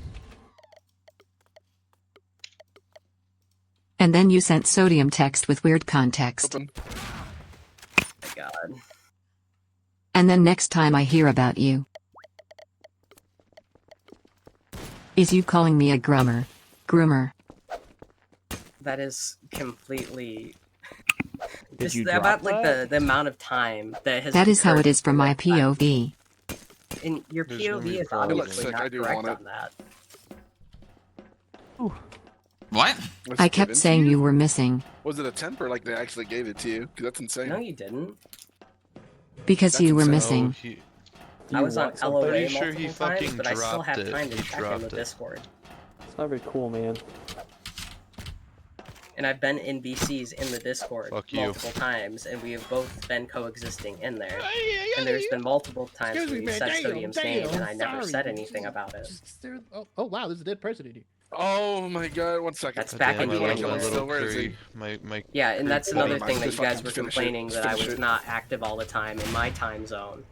And then you sent Sodium text with weird context. Oh my god. And then next time I hear about you, is you calling me a groomer. That is completely... Just about like the amount of time that has... That is how it is from my POV. And your POV is obviously not correct on that. What? I kept saying you were missing. Was it a temp or like they actually gave it to you? Because that's insane. No, you didn't. Because you were missing. I was on LOA Pretty sure multiple he times, fucking but I still dropped have it. time to He check in dropped the it. Discord. It's not very cool, man. And I've been in BCs in the Discord Fuck you. multiple times, and we have both been coexisting in there. And there's been multiple times where you said Sodium's name, and I never said anything about it. Oh wow, there's a dead person in here. Oh my god, 1 second. That's back in my January. little Where is he? curry, my Yeah, and that's another thing that you guys Fucking were finish it. complaining that I Finish was it. not active all the time in my time zone.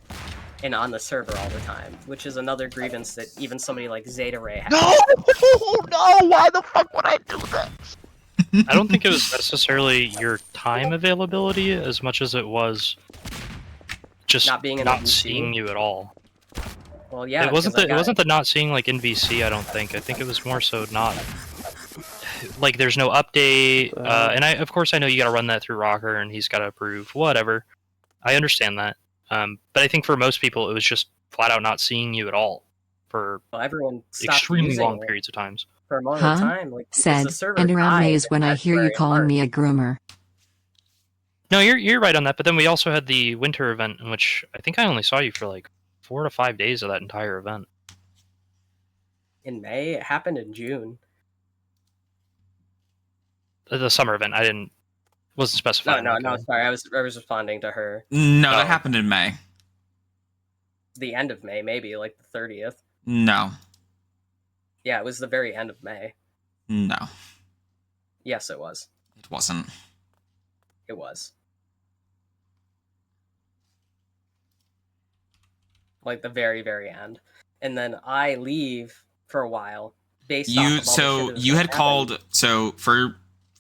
And on the server all the time, which is another grievance that even somebody like Zeta Ray has. No! No! Why the fuck would I do that? I don't think it was necessarily your time availability as much as it was just Not being in the not VC? seeing you at all. Well, yeah, it wasn't 'cause I the, it wasn't the not seeing like in VC. I don't think. I think it was more so not like there's no update. And of course I know you got to run that through Rocker and he's got to approve whatever. I understand that. But I think for most people it was just flat out not seeing you at all for everyone stopped extremely using long it periods of times. for a moment of time. Like, because Said, the server and around May died is when in I hear you February, calling March. me a groomer. No, you're right on that. But then we also had the winter event in which I think I only saw you for like 4 to 5 days of that entire event. In May, it happened in June. The summer event, wasn't specifying. No, sorry, I was responding to her. No, that happened in May. The end of May, maybe like the 30th. No. Yeah, it was the very end of May. No. Yes, it was. It wasn't. It was. Like the very, very end. And then I leave for a while based off of all the shit that was you had happening. called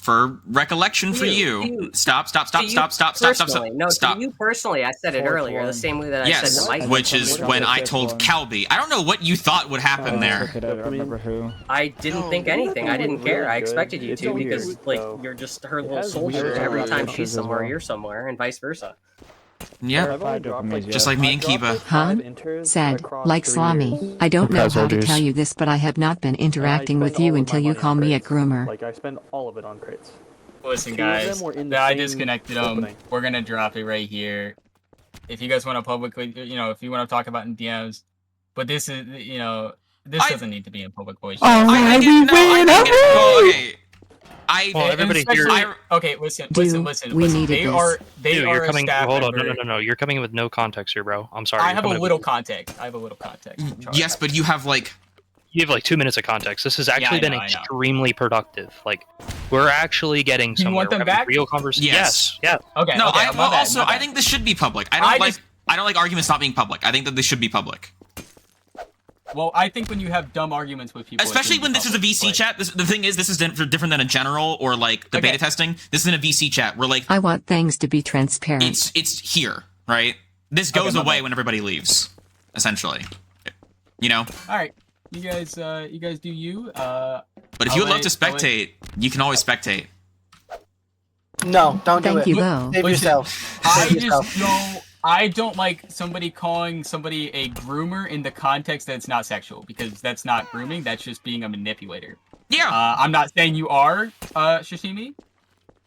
for recollection for you. Stop. No, Stop. to you personally, I said it earlier, the same way that I said to Mike. Which is when I told Calby. I don't know what you thought would happen there. I remember who. I didn't think anything. I didn't care. I expected you to because, like, you're just her little soldier. Every time she's somewhere, you're somewhere, and vice versa. Yep. Just like me and Kiba. Huh? Said, like Slommie. I don't know how to tell you this, but I have not been interacting with you until you call me a groomer. Like, I spend all of it on crates. Listen, guys, I disconnected them. We're gonna drop it right here. If you guys want to publicly, if you want to talk about in DMs, but this is, this doesn't need to be in public voice. Everybody here. Okay, listen. They are you're coming. a staff Hold on, member. no. You're coming in with no context here, bro. I'm sorry. I have a little context. Yes, but you have like 2 minutes of context. This has actually been extremely productive. Like, we're actually getting somewhere. You want them We're having back? real conversation. Yes. Okay. No, okay, I think this should be public. I don't like arguments not being public. I think that this should be public. Well, I think when you have dumb arguments with people, especially when this is a VC chat. The thing is, this is different than a general or like the beta testing. This is in a VC chat. We're like, I want things to be transparent. It's here, right? This goes away when everybody leaves, essentially. All right, you guys do you. But if you would love to spectate, you can always spectate. No, don't do it. Thank you, though. Save yourself. I don't like somebody calling somebody a groomer in the context that it's not sexual, because that's not grooming. That's just being a manipulator. Yeah. I'm not saying you are, Shishimi.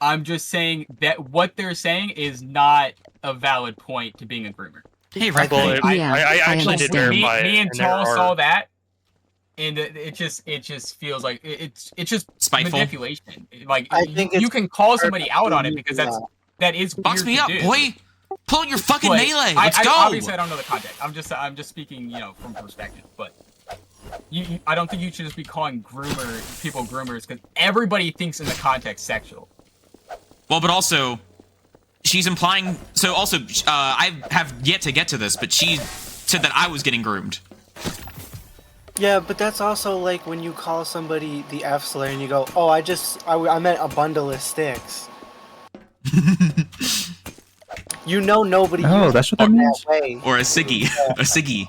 I'm just saying that what they're saying is not a valid point to being a groomer. Hey, well, I actually did verify it. Me and Tall saw that, and it just feels like it's just spiteful manipulation. Like I think you can call somebody out on it because that is box weird me to up, do. boy. Pull your fucking But melee. Let's go. Obviously, I don't know the context. I'm just speaking, from perspective. But I don't think you should just be calling people groomers because everybody thinks in the context sexual. Well, but also, she's implying. So also, I have yet to get to this, but she said that I was getting groomed. Yeah, but that's also like when you call somebody the F-slur and you go, "Oh, I meant a bundle of sticks." Nobody. Oh, that's what that means. Or a ciggy, a ciggy.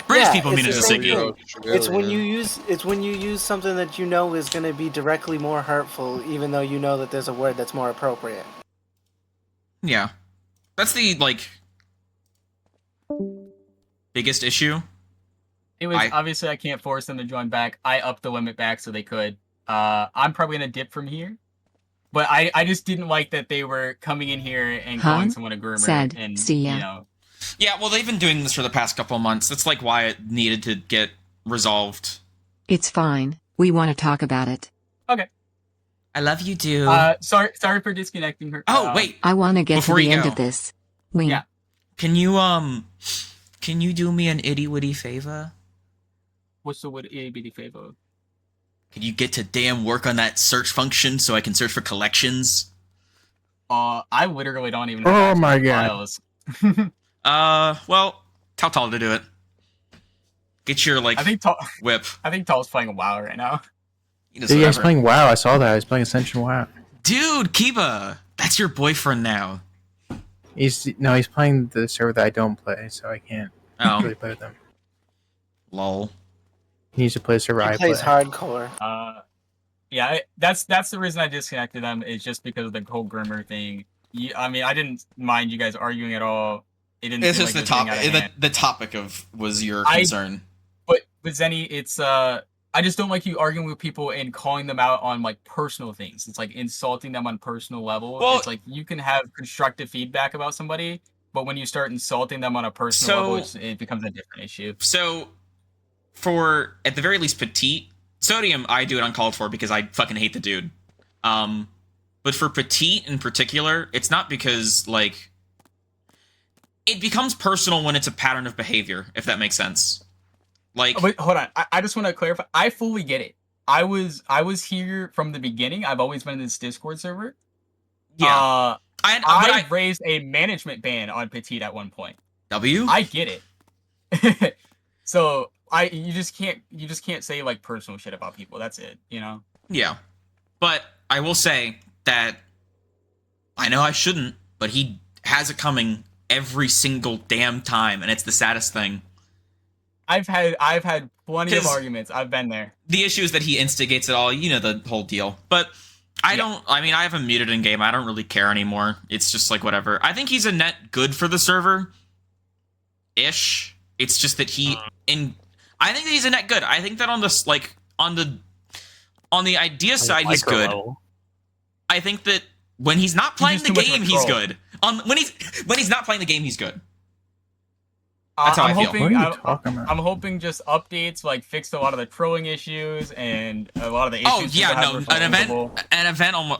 British people mean it's a ciggy. It's when you use something that you know is going to be directly more hurtful, even though you know that there's a word that's more appropriate. Yeah, that's the biggest issue. Anyways, obviously I can't force them to join back. I upped the limit back so they could. I'm probably gonna dip from here. But I just didn't like that they were coming in here and calling someone a groomer. Sad. And, See ya. Yeah, well, they've been doing this for the past couple of months. That's like why it needed to get resolved. It's fine. We want to talk about it. Okay. I love you, dude. Sorry for disconnecting her. Oh, wait. I want to get to the end go. of this. Wing. Yeah. Can you do me an itty-witty favor? What's the itty-bitty favor? Could you get to damn work on that search function so I can search for collections? I literally don't even know. Oh my god. Well, tell Tall to do it. Get your, whip. I think Tall's playing WoW right now. Yeah, he's playing WoW. I saw that. He's playing Ascension WoW. Dude, Kiba! That's your boyfriend now. He's playing the server that I don't play, so I can't really play with him. Lol. He needs to play a server I play. He plays hardcore. Yeah, that's the reason I disconnected them, is just because of the whole groomer thing. I mean, I didn't mind you guys arguing at all. It's just the topic. The topic was your concern. But Zenny, it's I just don't like you arguing with people and calling them out on personal things. It's like insulting them on personal level. Well, it's like you can have constructive feedback about somebody, but when you start insulting them on a personal level, it becomes a different issue. So, for at the very least, Petite Sodium, I do it uncalled for because I fucking hate the dude. But for Petite in particular, it's not because it becomes personal when it's a pattern of behavior, if that makes sense. Wait, hold on. I just want to clarify. I fully get it. I was here from the beginning. I've always been in this Discord server. Yeah. I raised a management ban on Petite at one point. I get it. So you just can't say personal shit about people. That's it, Yeah. But I will say that I know I shouldn't, but he has it coming every single damn time, and it's the saddest thing. I've had plenty of arguments. I've been there. The issue is that he instigates it all, the whole deal. But I have him muted in game. I don't really care anymore. It's just whatever. I think he's a net good for the server. Ish. It's just that I think that he's a net good. I think that on this on the idea side he's good. Level. I think that when he's not playing the game, he's good. When he's not playing the game, he's good. That's how I feel. What are you talking about? I'm hoping just updates fixed a lot of the trolling issues and a lot of the issues. Oh yeah, no, an event.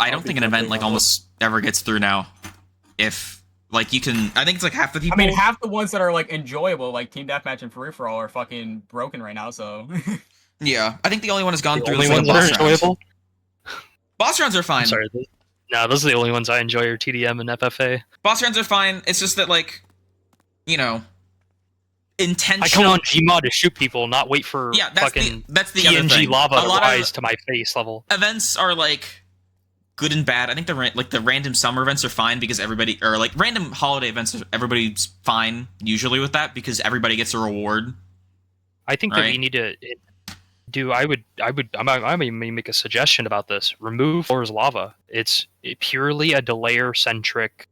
I don't think an event almost ever gets through now. If you can, I think it's half the people. I mean, half the ones that are enjoyable, like Team Deathmatch and Free for All, are fucking broken right now. So yeah, I think the only one has gone through. The only ones that are enjoyable. Boss rounds are fine. I'm sorry. No, those are the only ones I enjoy are TDM and FFA. Boss rounds are fine. It's just that intentional. I come on Gmod to shoot people, not wait for that's the other PNG thing. lava to rise to my face level. Events are good and bad. I think the random summer events are fine because everybody, or random holiday events, everybody's fine usually with that because everybody gets a reward. I think that we need to do. I may make a suggestion about this. Remove Floor's lava. It's purely a delayer centric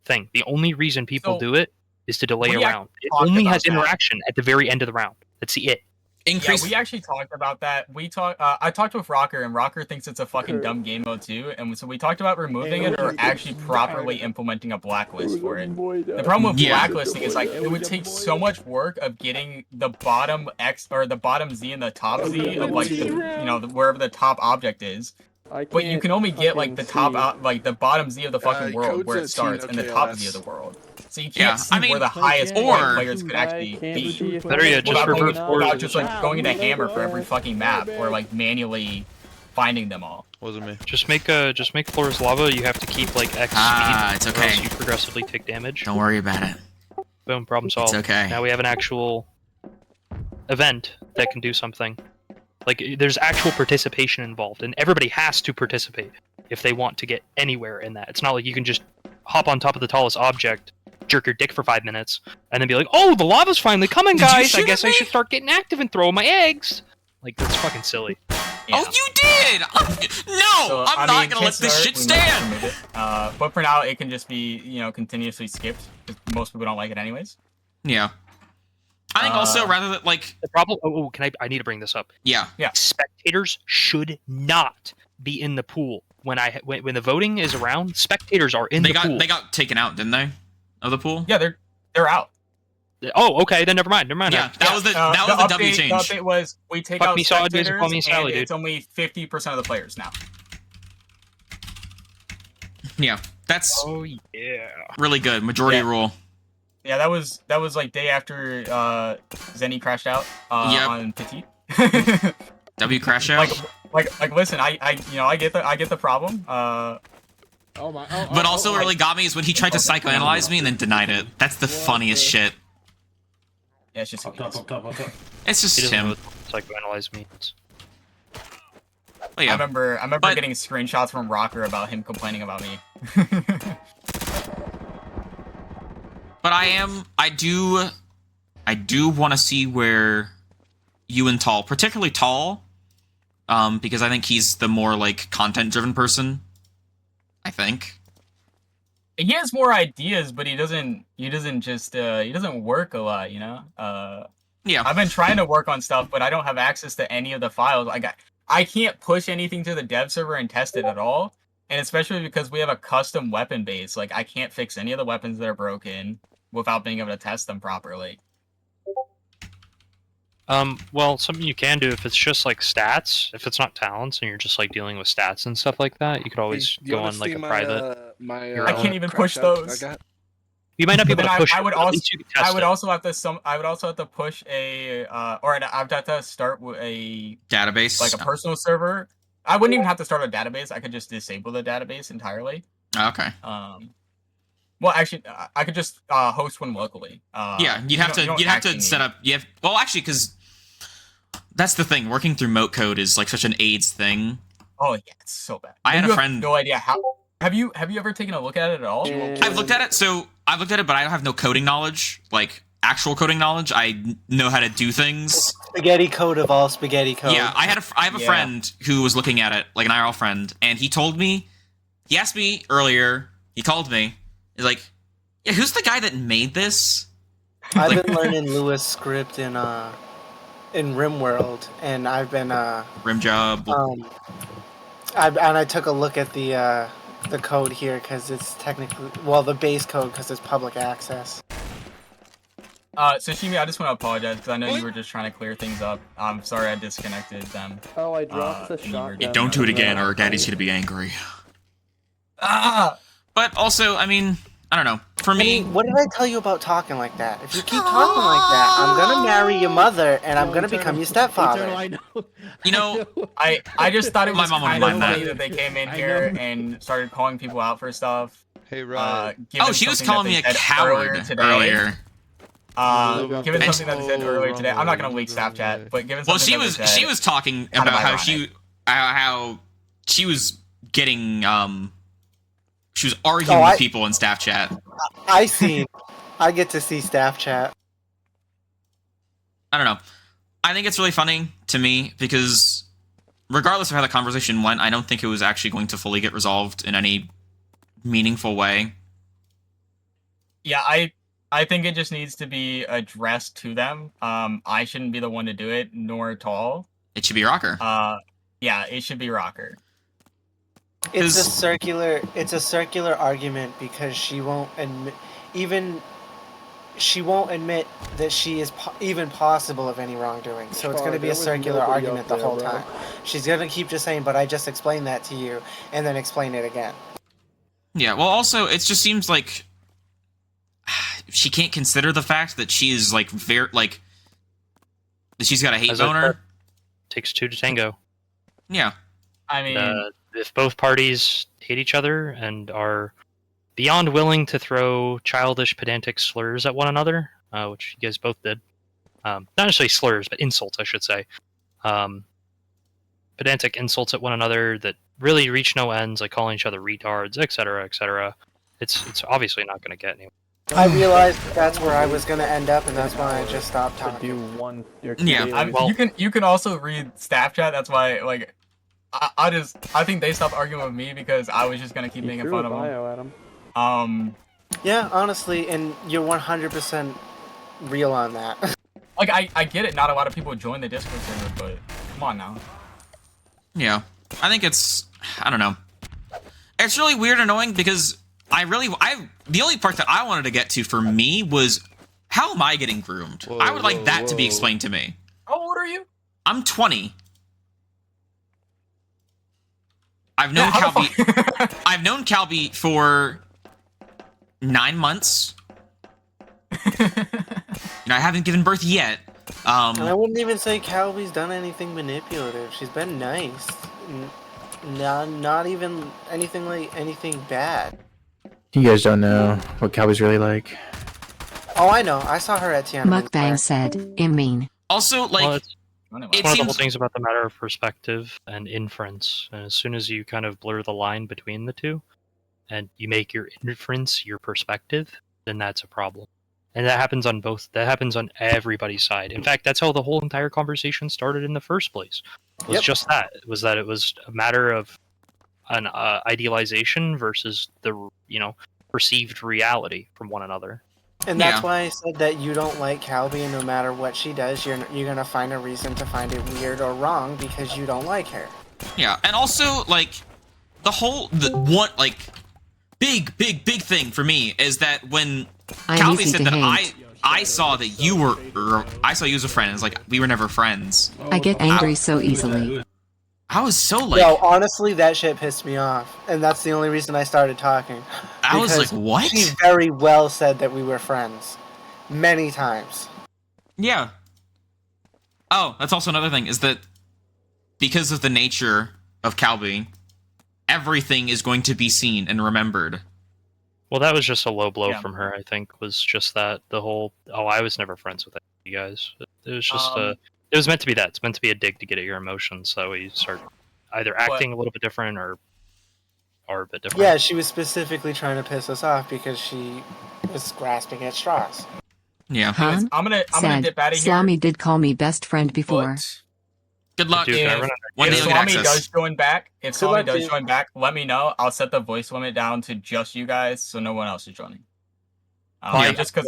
thing. The only reason people do it is to delay a round. It only has interaction at the very end of the round. That's it. increase. Yeah, we actually talked about that. I talked with Rocker, and Rocker thinks it's a fucking dumb game mode too. And so we talked about removing it or actually properly implementing a blacklist for it. The problem with blacklisting is like it would take so much work of getting the bottom X or the bottom Z and the top Z of like wherever the top object is. But you can only get like the top, like the bottom Z of the fucking world where it starts, and the top Z of the world. So you can't see where the highest point players could actually be. Better yet, just reverse without just like going into Hammer for every fucking map or like manually finding them all. Wasn't me. Just make floors lava. You have to keep like X speed. It's or okay. else you progressively take damage. Don't worry about it. Boom, problem solved. It's okay. Now we have an actual event that can do something. Like, there's actual participation involved, and everybody has to participate if they want to get anywhere in that. It's not like you can just hop on top of the tallest object, jerk your dick for 5 minutes, and then be like, oh, the lava's finally coming, guys! I guess I should start getting active and throwing my eggs! Like, that's fucking silly. Yeah. Oh, you did! No! I'm not gonna let this shit stand! But for now, it can just be, continuously skipped, because most people don't like it anyways. Yeah. I think also, rather than, like... The problem... Oh, I need to bring this up. Yeah. Spectators should not be in the pool. When the voting is around, spectators are in the pool. They got taken out, didn't they? Of the pool? Yeah, they're out. Oh, okay, then never mind. Yeah, that was the W change. The update was, we take out spectators, and it's only 50% of the players now. Yeah, that's really good. Majority rule. Yeah, that was like day after Zenny crashed out on Petit. W crash out. Like listen, I get the problem. But also, what really got me is when he tried to psychoanalyze me and then denied it. That's the funniest shit. Yeah, it's just it's just him. Psychoanalyze me. Oh, yeah. I remember getting screenshots from Rocker about him complaining about me. But I do want to see where you and Tall, particularly Tall, because I think he's the more like content-driven person. I think he has more ideas, but he doesn't work a lot, Yeah. I've been trying to work on stuff, but I don't have access to any of the files. I can't push anything to the dev server and test it at all. And especially because we have a custom weapon base, like I can't fix any of the weapons that are broken without being able to test them properly. Well, something you can do if it's just like stats, if it's not talents and you're just like dealing with stats and stuff like that, you could always go on like a private. I can't even push those. You might not be able to push. I would also have to push a or I'd have to start with a database, like a personal server. I wouldn't even have to start a database. I could just disable the database entirely. Okay. Well, actually, I could just host one locally. Yeah, you'd have to set up. Well, actually, because that's the thing. Working through moat code is like such an AIDS thing. Oh yeah, it's so bad. I had a friend. No idea how. Have you ever taken a look at it at all? I've looked at it. So I've looked at it, but I have no coding knowledge, like actual coding knowledge. I know how to do things. Spaghetti code of all spaghetti code. Yeah, I have a friend who was looking at it, like an IRL friend, and he asked me earlier. He called me. He's like, "Yeah, who's the guy that made this?" I've been learning Lewis script in RimWorld, and I've been RimJob. I took a look at the code here because it's technically the base code because it's public access. So Shimi, I just want to apologize because I know you were just trying to clear things up. I'm sorry I disconnected them. Oh, I dropped the shotgun. Yeah, don't do it again, or Daddy's gonna be angry. But also, I mean, I don't know. For me, what did I tell you about talking like that? If you keep talking like that, I'm gonna marry your mother and I'm gonna become your stepfather. I just thought it was kind of funny that they came in here and started calling people out for stuff. Hey, Rob. She was calling me a coward earlier. Given something that they said earlier today, I'm not gonna leak staff chat, but given something she was talking about how she was getting she was arguing with people in staff chat. I get to see staff chat. I don't know. I think it's really funny to me because regardless of how the conversation went, I don't think it was actually going to fully get resolved in any meaningful way. Yeah, I think it just needs to be addressed to them. I shouldn't be the one to do it, nor at all. It should be Rocker. Yeah, it should be Rocker. It's a circular argument because she won't admit, she won't admit that she is even possible of any wrongdoing. So it's going to be a circular argument the whole time. She's going to keep just saying, but I just explained that to you, and then explain it again. Yeah, well, also, it just seems like she can't consider the fact that she is, like, that she's got a hate boner. Takes two to tango. Yeah. I mean... if both parties hate each other and are beyond willing to throw childish, pedantic slurs at one another, which you guys both did. Not necessarily slurs, but insults, I should say. Pedantic insults at one another that really reach no ends, like calling each other retards, etc., etc. It's obviously not going to get anywhere. I realized that's where I was going to end up, and that's why I just stopped talking. You can also read staff chat. That's why, like, I think they stopped arguing with me because I was just gonna keep making fun of them. Yeah, honestly, and you're 100% real on that. Like, I get it. Not a lot of people join the Discord server, but come on now. Yeah, I think I don't know. It's really weird and annoying because the only part that I wanted to get to for me was how am I getting groomed? I would like that to be explained to me. How old are you? I'm 20. I've known Calby. I've known Calby for 9 months. I haven't given birth yet. And I wouldn't even say Calby's done anything manipulative. She's been nice. Not even anything bad. You guys don't know what Calby's really like. Oh, I know. I saw her at Tiana. Mukbang said, "I mean." Also, like, it's one of the whole things about the matter of perspective and inference. And as soon as you kind of blur the line between the two, and you make your inference your perspective, then that's a problem. And that happens on everybody's side. In fact, that's how the whole entire conversation started in the first place. Just that. It was a matter of an idealization versus the perceived reality from one another. And that's why I said that you don't like Calby, and no matter what she does, you're gonna find a reason to find it weird or wrong because you don't like her. Yeah, and also, like, big thing for me is that when Calby said that I saw that you were, I saw you as a friend, it's like, we were never friends. I get angry so easily. I was so like... No, honestly, that shit pissed me off. And that's the only reason I started talking. I was like, what? She very well said that we were friends. Many times. Yeah. Oh, that's also another thing, is that because of the nature of Calby, everything is going to be seen and remembered. Well, that was just a low blow from her, I think, was just that, the whole, I was never friends with you guys. It was just it was meant to be that. It's meant to be a dig to get at your emotions, so you start either acting a little bit different or a bit different. Yeah, she was specifically trying to piss us off because she was grasping at straws. Yeah. Huh? I'm gonna dip out of here. Slommie did call me best friend before. Good luck. If Slommie does join back, let me know. I'll set the voice limit down to just you guys, so no one else is joining. Just because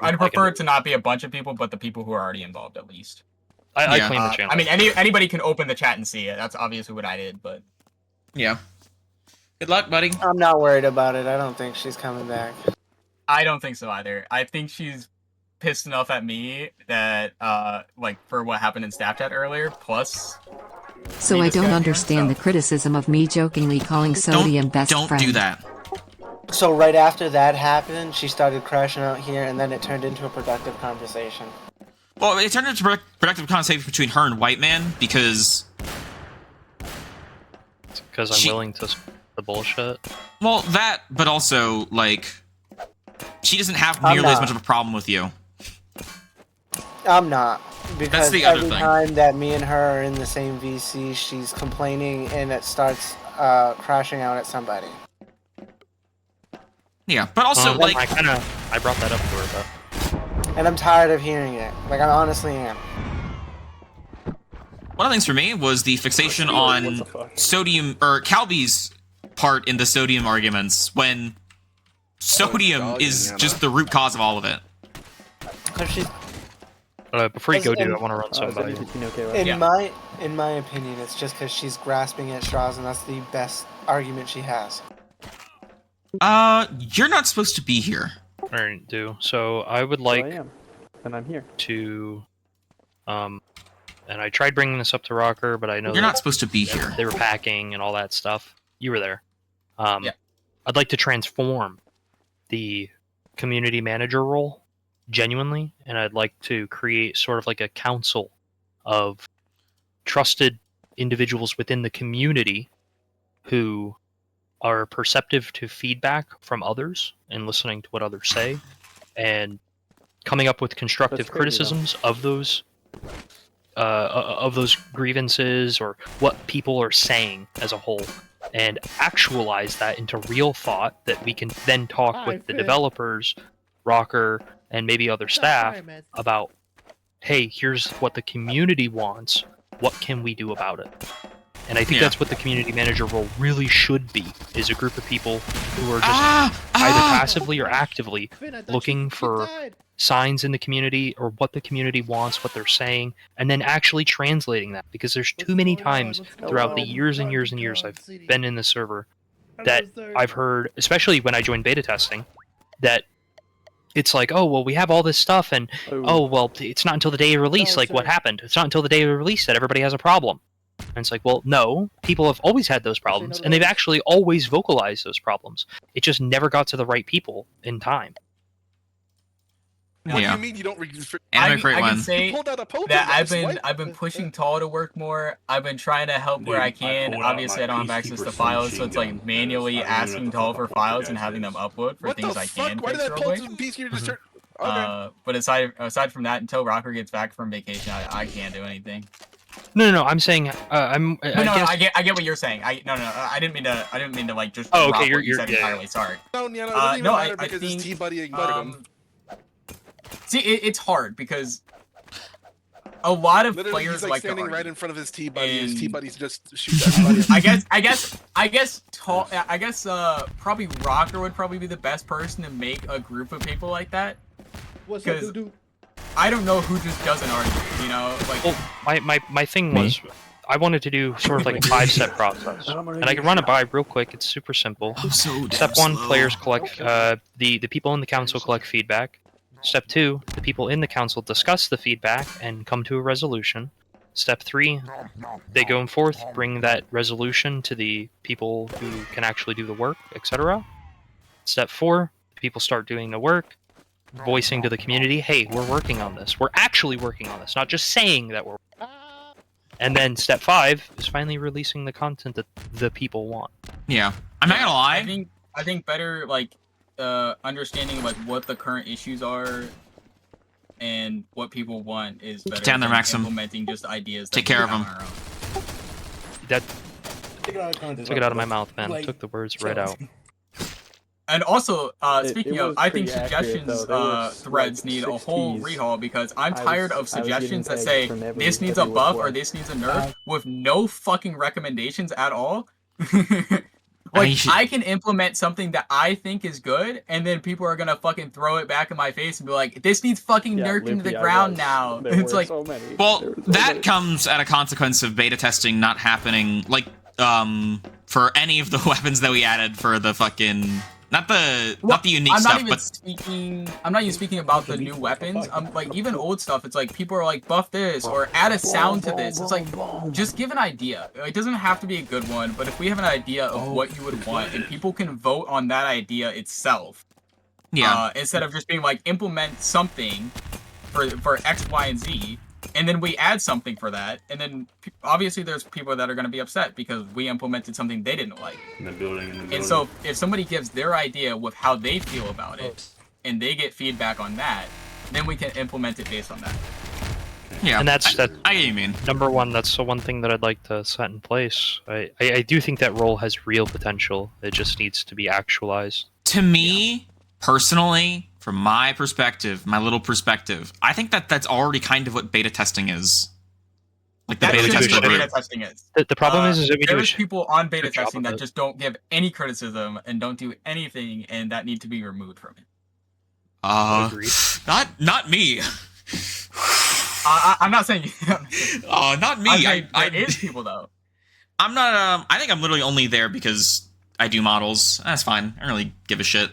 I'd prefer it to not be a bunch of people, but the people who are already involved at least. I claim the channel. I mean, anybody can open the chat and see it. That's obviously what I did, but... Yeah. Good luck, buddy. I'm not worried about it. I don't think she's coming back. I don't think so either. I think she's pissed enough at me that, for what happened in staff chat earlier, plus... So I don't understand the criticism of me jokingly calling Sodium best friend. Don't do that. So right after that happened, she started crashing out here, and then it turned into a productive conversation. Well, it turned into a productive conversation between her and White Man because... Because I'm willing to the bullshit? Well, that, but also, like... She doesn't have nearly as much of a problem with you. I'm not. Because that's the other every thing. Time that me and her are in the same VC, she's complaining and it starts crashing out at somebody. Yeah, but also, like... I brought that up to her, though. And I'm tired of hearing it. Like, I honestly am. One of the things for me was the fixation on Sodium, or Calby's part in the Sodium arguments, when Sodium is just the root cause of all of it. Before you go, dude, I want to run something by you. In my opinion, it's just because she's grasping at straws, and that's the best argument she has. You're not supposed to be here. Alright, do. So I would like and I'm here. to, and I tried bringing this up to Rocker, but I know you're not supposed to be here. They were packing and all that stuff. You were there. I'd like to transform the community manager role genuinely, and I'd like to create sort of like a council of trusted individuals within the community who are perceptive to feedback from others and listening to what others say and coming up with constructive criticisms of those grievances or what people are saying as a whole, and actualize that into real thought that we can then talk with the developers, Rocker, and maybe other staff about, hey, here's what the community wants, what can we do about it? And I think that's what the community manager role really should be, is a group of people who are just either passively or actively looking for signs in the community or what the community wants, what they're saying, and then actually translating that. Because there's too many times throughout the years and years and years I've been in the server that I've heard, especially when I joined beta testing, that it's like, oh, well, we have all this stuff, and oh, well, it's not until the day of release, like, what happened? It's not until the day of release that everybody has a problem. And it's like, well, no, people have always had those problems, and they've actually always vocalized those problems. It just never got to the right people in time. What do you mean you don't? I can say that I've been pushing Tuah to work more. I've been trying to help where I can. Obviously, I don't have access to files, so it's like manually asking Tuah for files and having them upload for things I can. Why did that pull to the piece here just turn? Okay. But aside from that, until Rocker gets back from vacation, I can't do anything. No. I'm saying I get what you're saying. I didn't mean to like just. Oh, okay. You're entirely sorry. No, it doesn't even matter because his T-buddy ignored him. See, it's hard because a lot of Literally, players he's like standing to right in front of his T-buddy. His T-buddy's just shoots everybody. I guess probably Rocker would probably be the best person to make a group of people like that. Because I don't know who just doesn't argue. You know, like. Well, my thing was, I wanted to do sort of like a 5-step process, and I can run it by real quick. It's super simple. Step 1, players collect the people in the council collect feedback. Step 2, the people in the council discuss the feedback and come to a resolution. Step 3, they go forth, bring that resolution to the people who can actually do the work, etc. Step 4, people start doing the work, voicing to the community, hey, we're working on this. We're actually working on this, not just saying that we're. And then step 5 is finally releasing the content that the people want. Yeah, I'm not gonna lie. I think better like understanding like what the current issues are and what people want is better down there, than Maxim. implementing just ideas. Take care of them. That took it out of my mouth, man. Took the words right out. And also, speaking of, I think suggestions threads need a whole rehaul because I'm tired of suggestions that say this needs a buff or this needs a nerf with no fucking recommendations at all. Like, I can implement something that I think is good, and then people are gonna fucking throw it back in my face and be like, this needs fucking nerfed into the ground now. It's like, well, that comes at a consequence of beta testing not happening, like, for any of the weapons that we added for the fucking... Not the unique stuff, but I'm not even speaking about the new weapons. Like even old stuff. It's like people are like buff this or add a sound to this. It's like just give an idea. It doesn't have to be a good one, but if we have an idea of what you would want and people can vote on that idea itself, instead of just being like implement something for X, Y, and Z. And then we add something for that, and then obviously there's people that are going to be upset because we implemented something they didn't like. And so if somebody gives their idea with how they feel about it, and they get feedback on that, then we can implement it based on that. Yeah, and that's that. I get what you mean. Number one, that's the one thing that I'd like to set in place. I do think that role has real potential. It just needs to be actualized. To me, personally, from my perspective, my little perspective, I think that that's already kind of what beta testing is. Like the beta tester what group. beta testing is. The problem is that we do there's people on beta good job testing of that it. just don't give any criticism and don't do anything, and that need to be removed from it. Not me. I'm not saying. Not me. There is people though. I'm not. I think I'm literally only there because I do models. That's fine. I don't really give a shit.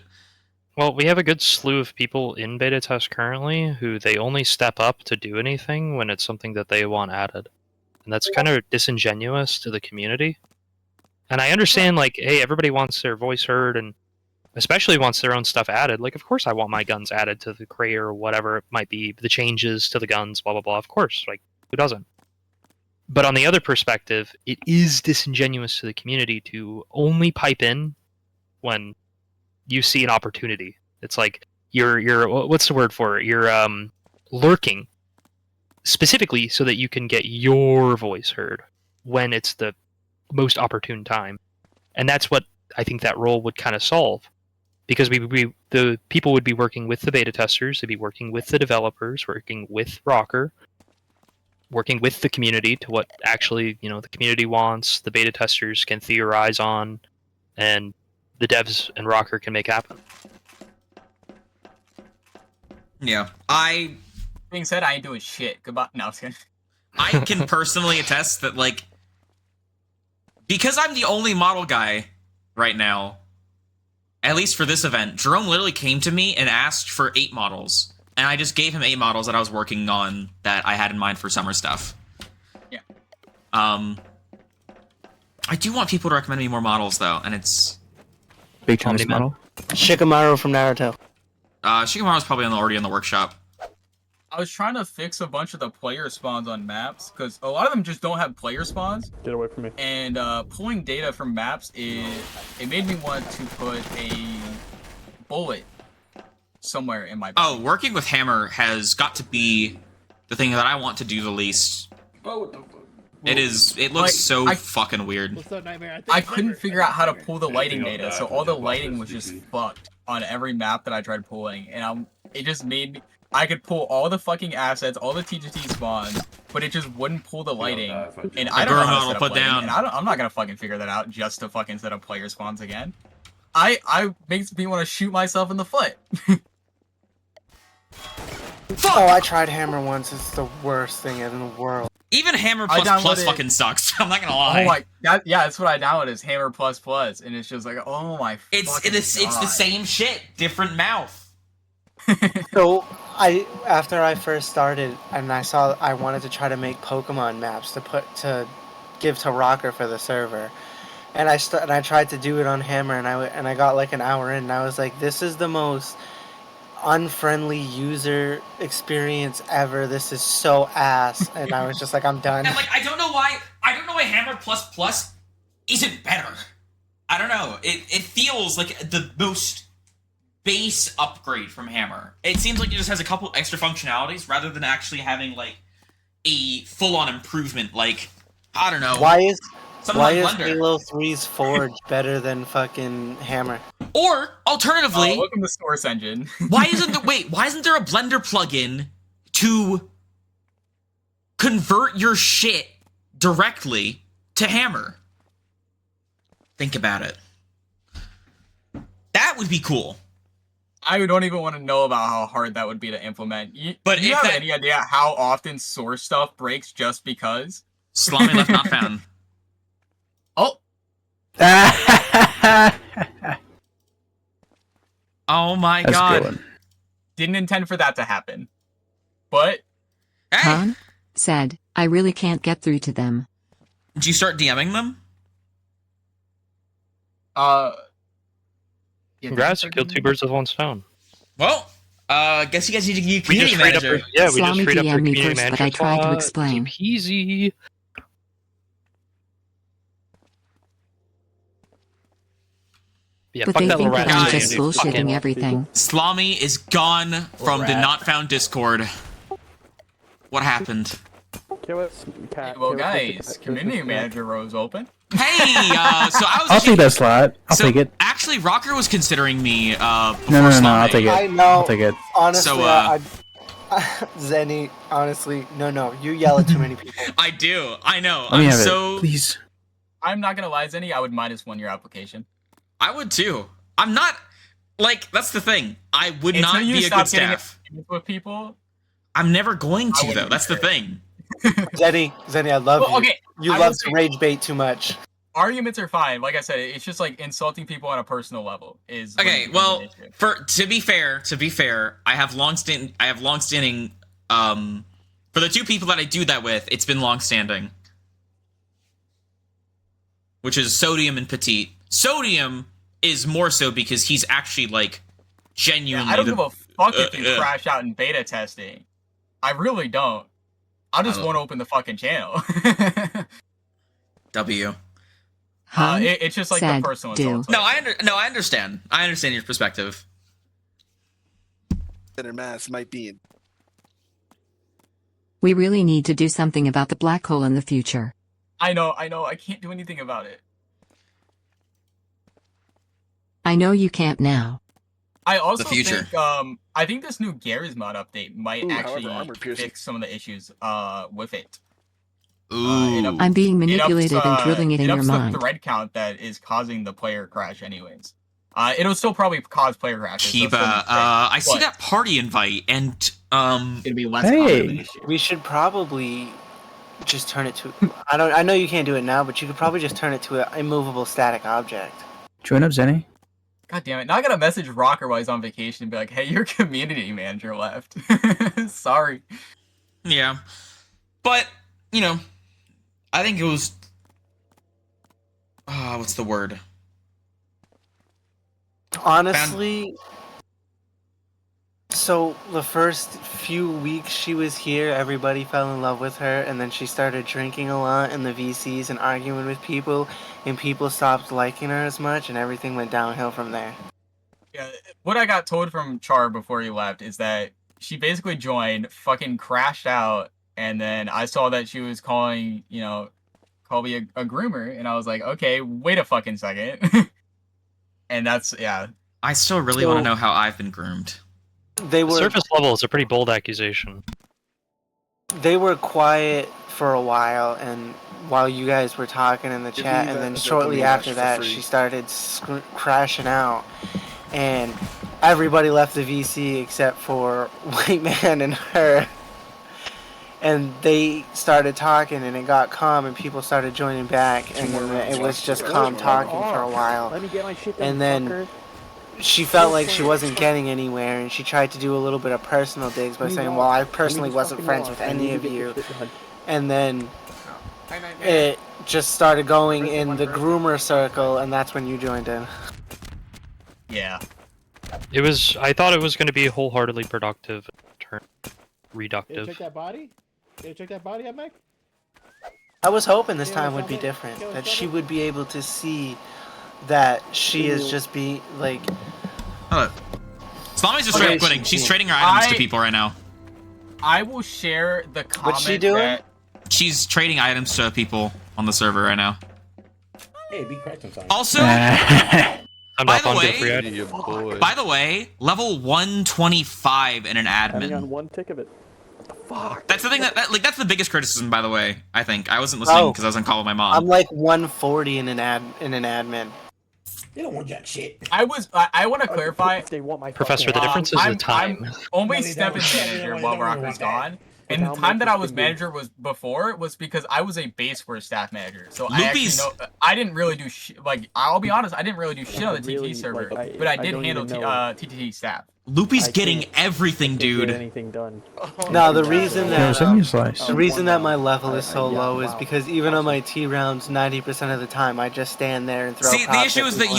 Well, we have a good slew of people in beta test currently who they only step up to do anything when it's something that they want added. And that's kind of disingenuous to the community. And I understand, like, hey, everybody wants their voice heard and especially wants their own stuff added. Like, of course I want my guns added to the crate or whatever it might be, the changes to the guns, blah, blah, blah. Of course, like, who doesn't? But on the other perspective, it is disingenuous to the community to only pipe in when you see an opportunity. It's like you're what's the word for it? You're lurking specifically so that you can get your voice heard when it's the most opportune time. And that's what I think that role would kind of solve. Because the people would be working with the beta testers, they'd be working with the developers, working with Rocker, working with the community to what actually, the community wants, the beta testers can theorize on, and the devs and Rocker can make happen. Yeah, Being said, I ain't doing shit. Goodbye. No, I'm just kidding. I can personally attest that, like, because I'm the only model guy right now, at least for this event, Jerome literally came to me and asked for 8 models. And I just gave him 8 models that I was working on that I had in mind for summer stuff. Yeah. I do want people to recommend me more models, though, and it's... Big Chinese model? Shikamaru from Naruto. Shikamaru's probably already in the workshop. I was trying to fix a bunch of the player spawns on maps, because a lot of them just don't have player spawns. Get away from me. And pulling data from maps, it made me want to put a bullet somewhere in my body. Oh, working with Hammer has got to be the thing that I want to do the least. It looks so fucking weird. What's up, Nightmare? I couldn't figure out how to pull the lighting data, so all the lighting was just fucked on every map that I tried pulling, and it just made me... I could pull all the fucking assets, all the TGT spawns, but it just wouldn't pull the lighting. And I don't know how to set up lighting, and I'm not gonna fucking figure that out just to fucking set up player spawns again. I makes me want to shoot myself in the foot. Oh, I tried Hammer once. It's the worst thing in the world. Even Hammer plus fucking sucks. I'm not gonna lie. Oh my, yeah, that's what I downloaded is Hammer plus plus, and it's just like, oh my. It's the same shit, different mouth. So after I first started and I wanted to try to make Pokemon maps to give to Rocker for the server, and I tried to do it on Hammer, and I got like an hour in, and I was like, this is the most unfriendly user experience ever. This is so ass, and I was just like, I'm done. And like I don't know why Hammer plus plus isn't better. I don't know. It feels like the most base upgrade from Hammer. It seems like it just has a couple extra functionalities rather than actually having like a full-on improvement. Like, I don't know. Why is like Halo 3's Forge better than fucking Hammer? Or alternatively, welcome to Source Engine. why isn't there a Blender plugin to convert your shit directly to Hammer? Think about it. That would be cool. I don't even want to know about how hard that would be to implement. Do you have any idea how often Source stuff breaks just because? Slommie left not found. Oh. Oh my god. Didn't intend for that to happen. But... Han said, I really can't get through to them. Did you start DMing them? Congrats, you killed 2 birds with 1 stone. Well, guess you guys need to get community manager. We just freed up the me community first, manager. but I tried to explain. Easy. Yeah, But fuck they that think little that I'm rat. just bullshitting everything. Slommie is gone from the Not Found Discord. What happened? Well, guys, community manager role's open. Hey, so I'll take that slot. I'll take it. Actually, Rocker was considering me before No, Slommie. I'll take it. I know. I'll take it. Honestly, So, Zenny, honestly, no. You yell at too many people. I do. I know. Let me I'm have so. it, please. I'm not gonna lie, Zenny. I would -1 your application. I would too. I'm not. Like, that's the thing. I would Until not you be a stop good getting staff. with people. I'm never going I to, wouldn't though. That's the care. thing. Zenny, I love you. Okay, You love to rage bait too much. Arguments are fine. Like I said, it's just like insulting people on a personal level is. Okay, well, to be fair, I have long-standing. For the two people that I do that with, it's been long-standing, which is Sodium and Petite. Sodium is more so because he's actually like genuinely. Yeah, I don't give a fuck if you crash out in beta testing. I really don't. I just want to open the fucking channel. W. It's just like the personal insult. No, I understand. I understand your perspective. Their mass might be in. We really need to do something about the black hole in the future. I know. I can't do anything about it. I know you can't now. I also think I think this new Garry's mod update might actually fix some of the issues with it. I'm being manipulated and drilling it in your mind. The thread count that is causing the player crash anyways. It'll still probably cause player crashes. I see that party invite and it'd be less common of an issue. We should probably just turn it to I know you can't do it now, but you could probably just turn it to an immovable static object. Join up, Zenny. God damn it. Now I gotta message Rocker while he's on vacation and be like, hey, your community manager left. Sorry. Yeah. But, you know, I think it was what's the word? Honestly, so the first few weeks she was here, everybody fell in love with her, and then she started drinking a lot in the VCs and arguing with people, and people stopped liking her as much, and everything went downhill from there. Yeah, what I got told from Char before he left is that she basically joined, fucking crashed out, and then I saw that she was calling, call me a groomer, and I was like, okay, wait a fucking second. And that's, yeah. I still really want to know how I've been groomed. Surface level is a pretty bold accusation. They were quiet for a while, and while you guys were talking in the chat, and then shortly after that, she started crashing out, and everybody left the VC except for White Man and her. And they started talking, and it got calm, and people started joining back, and then it was just calm talking for a while. And then she felt like she wasn't getting anywhere, and she tried to do a little bit of personal digs by saying, well, I personally wasn't friends with any of you. And then it just started going in the groomer circle, and that's when you joined in. Yeah. I thought it was going to be wholeheartedly productive, reductive. Check that body? Check that body out, Mike? I was hoping this time would be different, that she would be able to see that she is just being, like... Slommie's just straight up quitting. She's trading her items to people right now. I will share the comment. What's she doing? She's trading items to people on the server right now. Hey, be correct on time. Also, by the way, level 125 in an admin. On one tick of it. Fuck. That's the thing that's the biggest criticism, by the way. I think I wasn't listening because I was on call with my mom. I'm like 140 in an admin. They don't want that shit. I want to clarify. They want my Professor, the difference is the time. I'm only stepping manager while Rocker's gone. And the time that I was manager was because I was a base for a staff manager. So I didn't really do I'll be honest, I didn't really do shit on the TT server, but I did handle TTT staff. Loopy's getting everything, dude. Anything done. No, the reason that my level is so low is because even on my T rounds, 90% of the time I just stand there and throw. See, the issue is that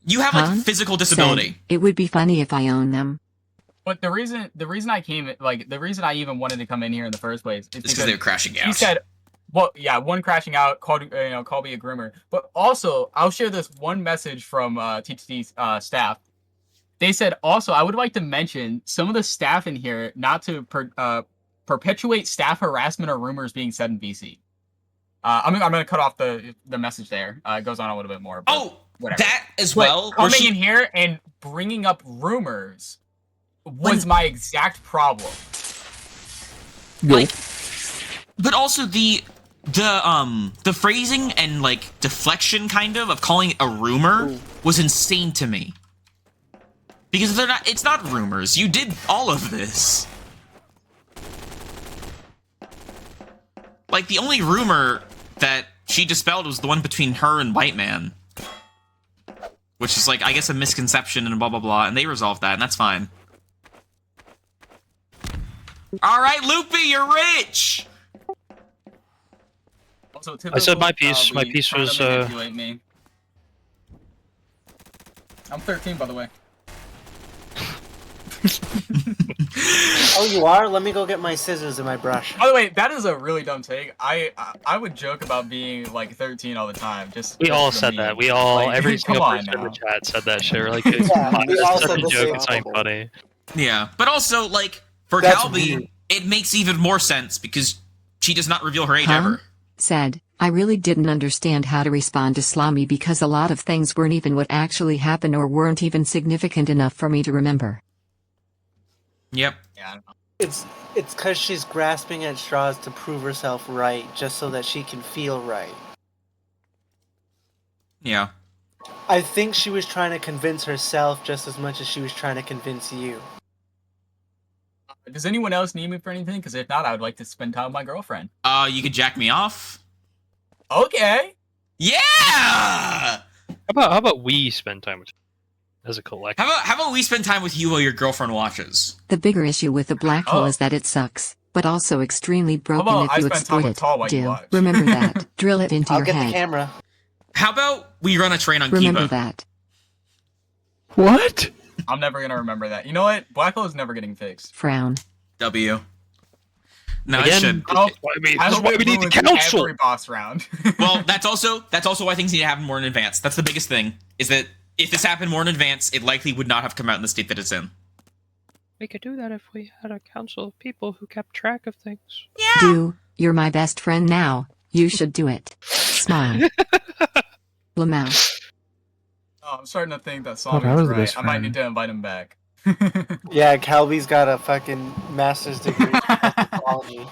you have physical disability. It would be funny if I owned them. But the reason I even wanted to come in here in the first place is because they were crashing out. He said, well, yeah, one crashing out, called me a groomer. But also, I'll share this one message from TTT staff. They said, also, I would like to mention some of the staff in here not to perpetuate staff harassment or rumors being said in VC. I'm going to cut off the message there. It goes on a little bit more. But whatever. That as well. Coming in here and bringing up rumors was my exact problem. Like, but also the phrasing and like deflection kind of calling it a rumor was insane to me. Because it's not rumors. You did all of this. Like, the only rumor that she dispelled was the one between her and White Man. Which is, like, I guess a misconception and blah, blah, blah. And they resolved that, and that's fine. Alright, Loopy, you're rich! Also, I said my piece. My piece was, me. I'm 13, by the way. Oh, you are? Let me go get my scissors and my brush. By the way, that is a really dumb take. I would joke about being like 13 all the time. We all said that. We all, like, every single person now. in the chat said that shit. We're like, it's such a joke. It's not funny. Yeah, but also, like, for Calby, it makes even more sense because she does not reveal her age ever. Said, I really didn't understand how to respond to Slommie because a lot of things weren't even what actually happened or weren't even significant enough for me to remember. Yep. Yeah. It's because she's grasping at straws to prove herself right, just so that she can feel right. Yeah. I think she was trying to convince herself just as much as she was trying to convince you. Does anyone else need me for anything? Because if not, I would like to spend time with my girlfriend. You could jack me off. Okay. Yeah! How about we spend time with as a collective? How about we spend time with you while your girlfriend watches? The bigger issue with the black hole is that it sucks, but also extremely broken if you exploit it. Do remember that. Drill it into your head. I'll get the camera. How about we run a train on Kiba? Remember that. What? I'm never gonna remember that. You know what? Black hole is never getting fixed. Frown. W. No, Again, it should. This is why we need the council. Every boss round. Well, that's also why things need to happen more in advance. That's the biggest thing. Is that if this happened more in advance, it likely would not have come out in the state that it's in. We could do that if we had a council of people who kept track of things. Yeah. You're my best friend now. You should do it. Smile. Lamau. Oh, I'm starting to think that Slommie was right. I might need to invite him back. Yeah, Calby's got a fucking master's degree in anthropology.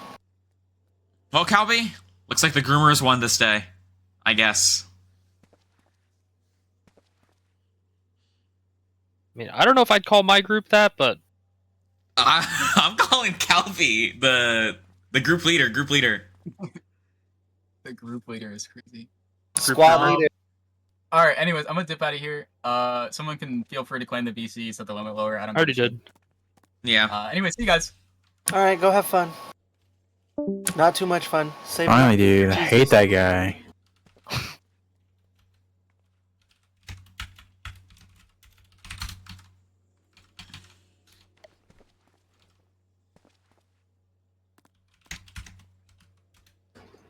Well, Calby, looks like the groomers won this day. I guess. I mean, I don't know if I'd call my group that, but I'm calling Calby the group leader. The group leader is crazy. Squad leader. All right. Anyways, I'm gonna dip out of here. Someone can feel free to claim the VC, set the limit lower. I already did. Yeah. Anyways, see you guys. All right, go have fun. Not too much fun. Save Finally, dude. I hate that guy.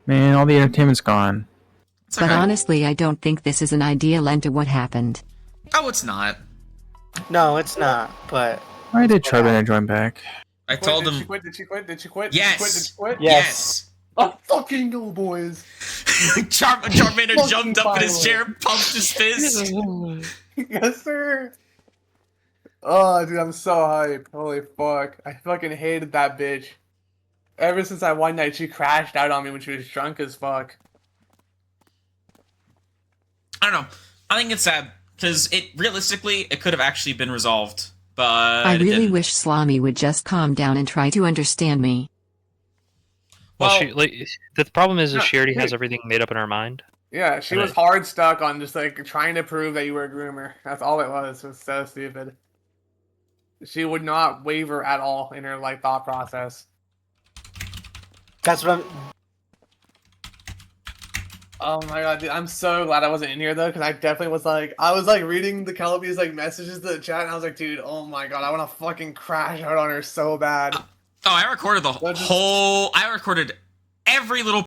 Man, all the entertainment's gone. But honestly, I don't think this is an ideal end to what happened. Oh, it's not. No, it's not, but... I did try to join back. I told him... Did she quit? Did she quit? Yes! Did she quit? Yes! Oh, fucking go, boys! Charmander jumped up in his chair, pumped his fist. Yes, sir! Oh, dude, I'm so hyped. Holy fuck. I fucking hated that bitch. Ever since that one night, she crashed out on me when she was drunk as fuck. I don't know. I think it's sad, because realistically, it could have actually been resolved, but I really wish Slommie would just calm down and try to understand me. Well, the problem is she already has everything made up in her mind. Yeah, she was hard stuck on just, like, trying to prove that you were a groomer. That's all it was. It was so stupid. She would not waver at all in her, like, thought process. That's what I'm... Oh my god, dude, I'm so glad I wasn't in here though, because I definitely was like, I was like reading the Calby's like messages to the chat, and I was like, dude, oh my god, I want to fucking crash out on her so bad. I recorded the whole. I recorded every little